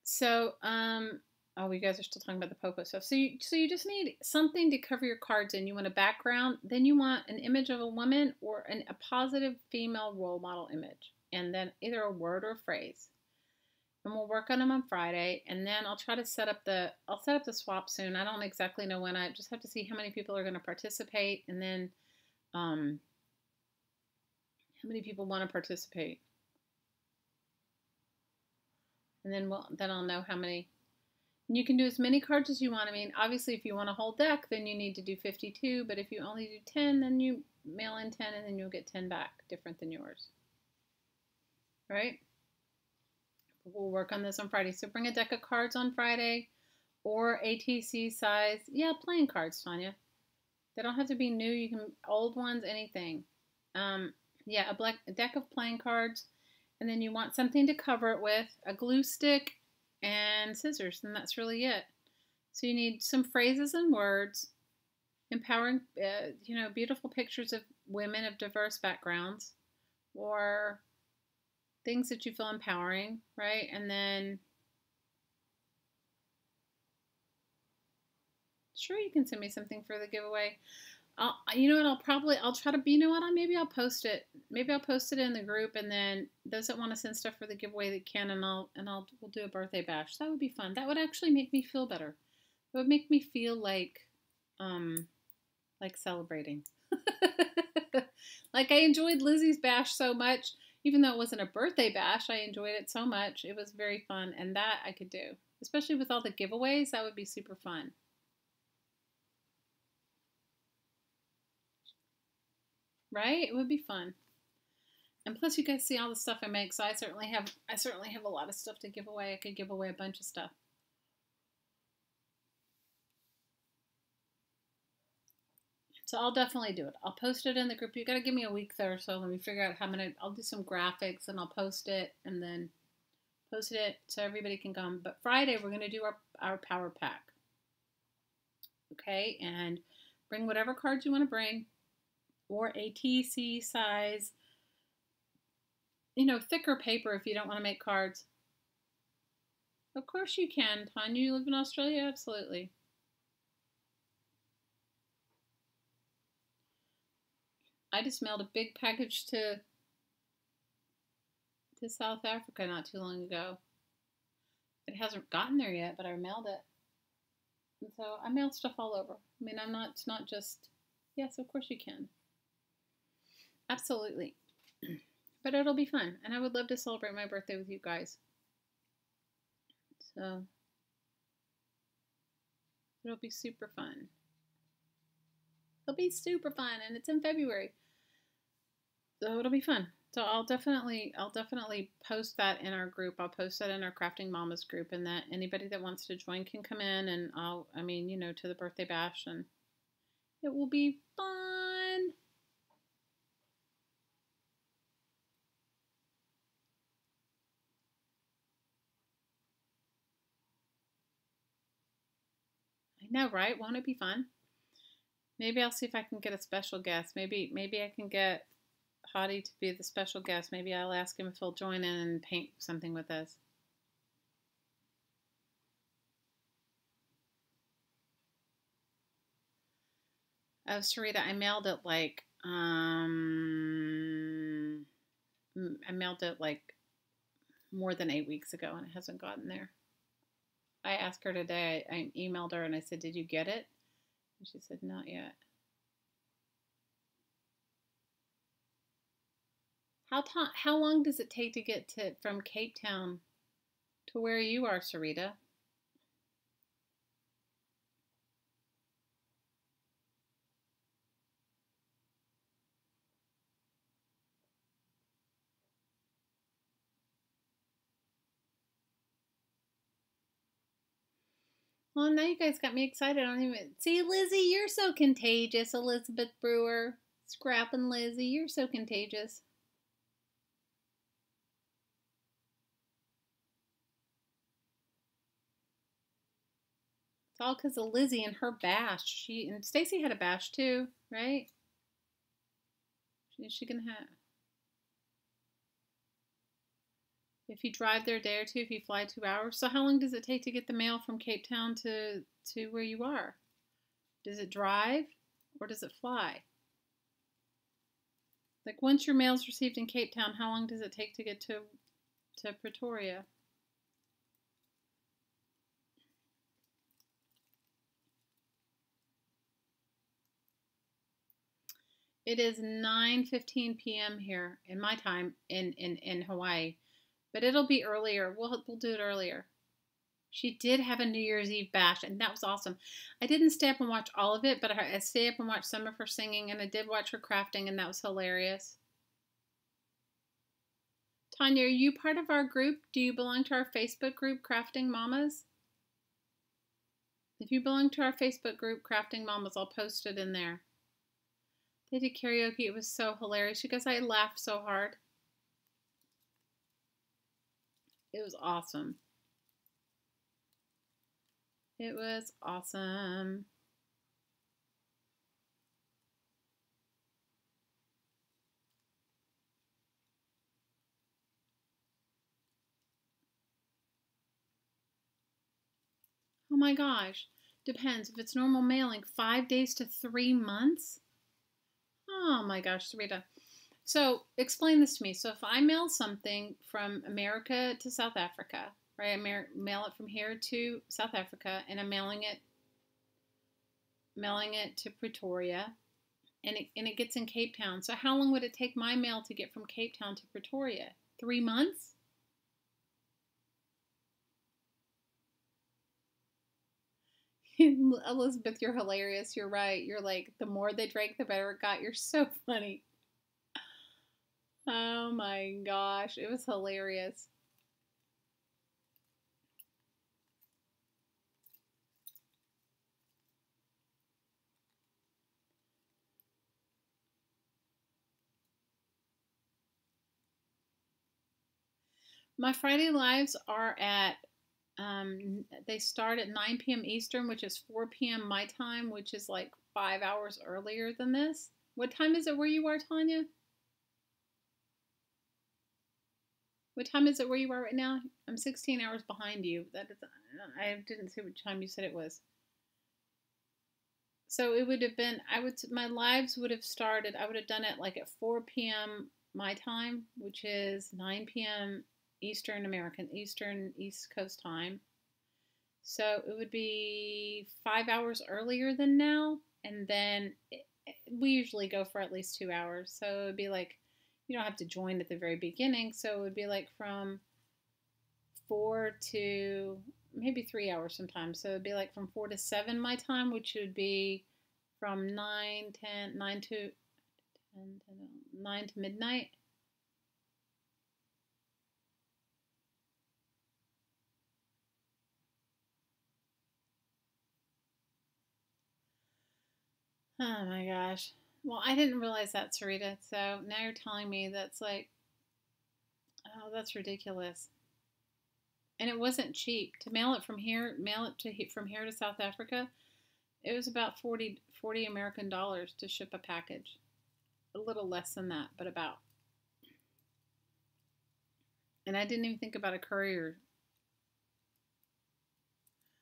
So, oh, you guys are still talking about the Popo stuff. So you just need something to cover your cards in. You want a background, then you want an image of a woman or a positive female role model image, and then either a word or a phrase. And we'll work on them on Friday, and then I'll try to set up the swap soon. I don't exactly know when. I just have to see how many people are going to participate, and then how many people want to participate. And then I'll know how many. And you can do as many cards as you want. I mean, obviously, if you want a whole deck, then you need to do 52. But if you only do 10, then you mail in 10, and then you'll get 10 back, different than yours. Right? We'll work on this on Friday. So bring a deck of cards on Friday, or ATC size. Yeah, playing cards, Tanya. They don't have to be new. You can old ones, anything. Yeah, a deck of playing cards. And then you want something to cover it with, a glue stick and scissors, and that's really it. So you need some phrases and words, empowering, beautiful pictures of women of diverse backgrounds, or things that you feel empowering, right? And then, sure, you can send me something for the giveaway. I'll try to, maybe I'll post it. Maybe I'll post it in the group, and then those that want to send stuff for the giveaway that can, we'll do a birthday bash. That would be fun. That would actually make me feel better. It would make me feel like celebrating. Like I enjoyed Lizzie's bash so much, even though it wasn't a birthday bash, I enjoyed it so much. It was very fun, and that I could do. Especially with all the giveaways, that would be super fun. Right? It would be fun. And plus you guys see all the stuff I make, so I certainly have a lot of stuff to give away. I could give away a bunch of stuff. So I'll definitely do it. I'll post it in the group. You got to give me a week there or so. Let me figure out I'll do some graphics and I'll post it, and then post it so everybody can come. But Friday we're going to do our power pack. Okay? And bring whatever cards you want to bring, or a TC size, thicker paper if you don't want to make cards. Of course you can, Tanya. You live in Australia? Absolutely. I just mailed a big package to South Africa not too long ago. It hasn't gotten there yet, but I mailed it. And so I mailed stuff all over. I mean, it's not just, yes, of course you can. Absolutely. But it'll be fun, and I would love to celebrate my birthday with you guys. So it'll be super fun. It'll be super fun, and it's in February. So it'll be fun. So I'll definitely post that in our group. I'll post that in our Crafting Mamas group, and that anybody that wants to join can come in, and I mean, to the birthday bash, and it will be fun. I know, right? Won't it be fun? Maybe I'll see if I can get a special guest. Maybe I can get Hottie to be the special guest. Maybe I'll ask him if he'll join in and paint something with us. Oh, Sarita, I mailed it like more than 8 weeks ago, and it hasn't gotten there. I asked her today. I emailed her and I said, "Did you get it?" And she said, "Not yet." How long does it take to get to from Cape Town to where you are, Sarita? Well, now you guys got me excited. I don't even see Lizzie. You're so contagious, Elizabeth Brewer, Scrappin' Lizzie. You're so contagious. It's all because of Lizzie and her bash. She and Stacy had a bash too, right? She can have. If you drive there a day or two, if you fly 2 hours. So how long does it take to get the mail from Cape Town to where you are? Does it drive or does it fly? Like once your mail's received in Cape Town, how long does it take to get to Pretoria? It is 9:15 p.m. here in my time in Hawaii, but it'll be earlier. We'll do it earlier. She did have a New Year's Eve bash, and that was awesome. I didn't stay up and watch all of it, but I stayed up and watched some of her singing, and I did watch her crafting, and that was hilarious. Tanya, are you part of our group? Do you belong to our Facebook group, Crafting Mamas? If you belong to our Facebook group, Crafting Mamas, I'll post it in there. They did karaoke. It was so hilarious. You guys, I laughed so hard. It was awesome. It was awesome. Oh my gosh. Depends. If it's normal mailing, 5 days to 3 months? Oh my gosh, Sarita. So explain this to me. So if I mail something from America to South Africa, right? I mail it from here to South Africa, and I'm mailing it to Pretoria, and it gets in Cape Town. So how long would it take my mail to get from Cape Town to Pretoria? 3 months? Elizabeth, you're hilarious. You're right. You're like, the more they drank, the better it got. You're so funny. Oh my gosh. It was hilarious. My Friday lives are they start at 9 p.m. Eastern, which is 4 p.m. my time, which is like 5 hours earlier than this. What time is it where you are, Tanya? What time is it where you are right now? I'm 16 hours behind you. I didn't see what time you said it was. So it would have been, my lives would have started, I would have done it like at 4 p.m. my time, which is 9 p.m. Eastern East Coast time. So it would be 5 hours earlier than now. And then we usually go for at least 2 hours. So it would be like, you don't have to join at the very beginning. So it would be like from 4 to maybe 3 hours sometimes. So it'd be like from 4 to 7 my time, which would be from 9, 10, 9 to 10, 9 to midnight. Oh my gosh. Well, I didn't realize that, Sarita. So now you're telling me that's like, oh, that's ridiculous. And it wasn't cheap to mail it from here, mail it to from here to South Africa. It was about 40 American dollars to ship a package. A little less than that, but about. And I didn't even think about a courier.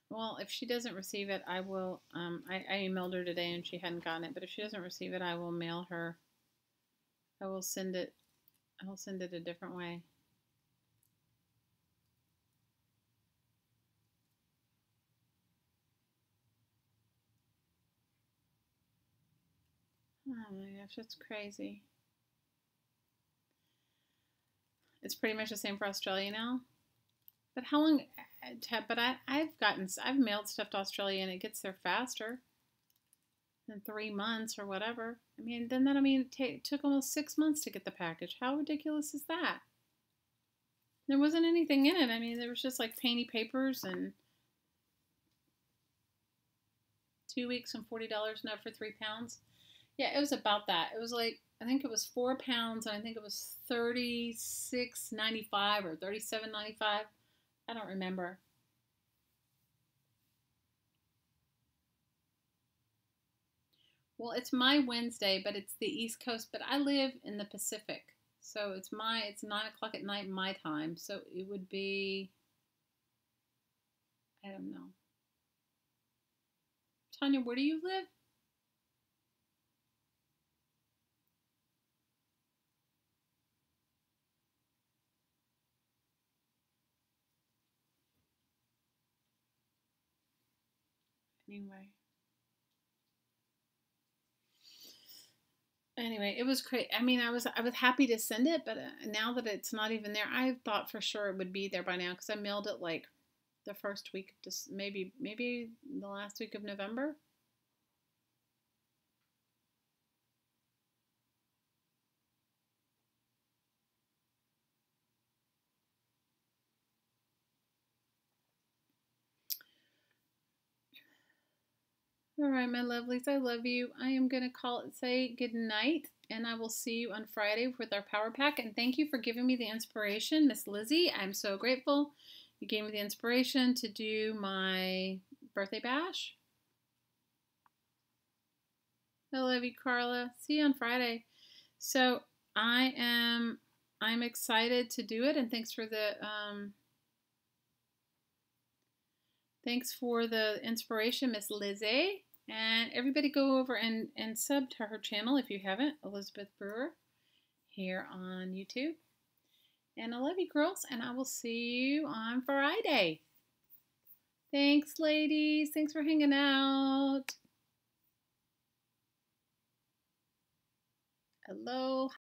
Well, if she doesn't receive it, I will. I emailed her today and she hadn't gotten it. But if she doesn't receive it, I will mail her. I will send it. I will send it a different way. Oh my gosh, that's crazy. It's pretty much the same for Australia now. But how long? But I've mailed stuff to Australia and it gets there faster than 3 months or whatever. I mean, then that it took almost 6 months to get the package. How ridiculous is that? There wasn't anything in it. I mean, there was just like painty papers and 2 weeks and $40 enough for 3 pounds. Yeah, it was about that. It was like I think it was 4 pounds and I think it was $36.95 or $37.95. I don't remember. Well, it's my Wednesday, but it's the East Coast. But I live in the Pacific, so it's 9 o'clock at night my time. So it would be, I don't know. Tanya, where do you live? Anyway, it was great. I mean, I was happy to send it, but now that it's not even there, I thought for sure it would be there by now because I mailed it like the first week of just maybe the last week of November. All right, my lovelies, I love you. I am going to say good night, and I will see you on Friday with our Power Pack. And thank you for giving me the inspiration, Miss Lizzie. I'm so grateful. You gave me the inspiration to do my birthday bash. I love you, Carla. See you on Friday. So I'm excited to do it, and thanks for the inspiration, Miss Lizzie. And everybody go over and sub to her channel if you haven't, Elizabeth Brewer, here on YouTube. And I love you, girls, and I will see you on Friday. Thanks, ladies. Thanks for hanging out. Hello.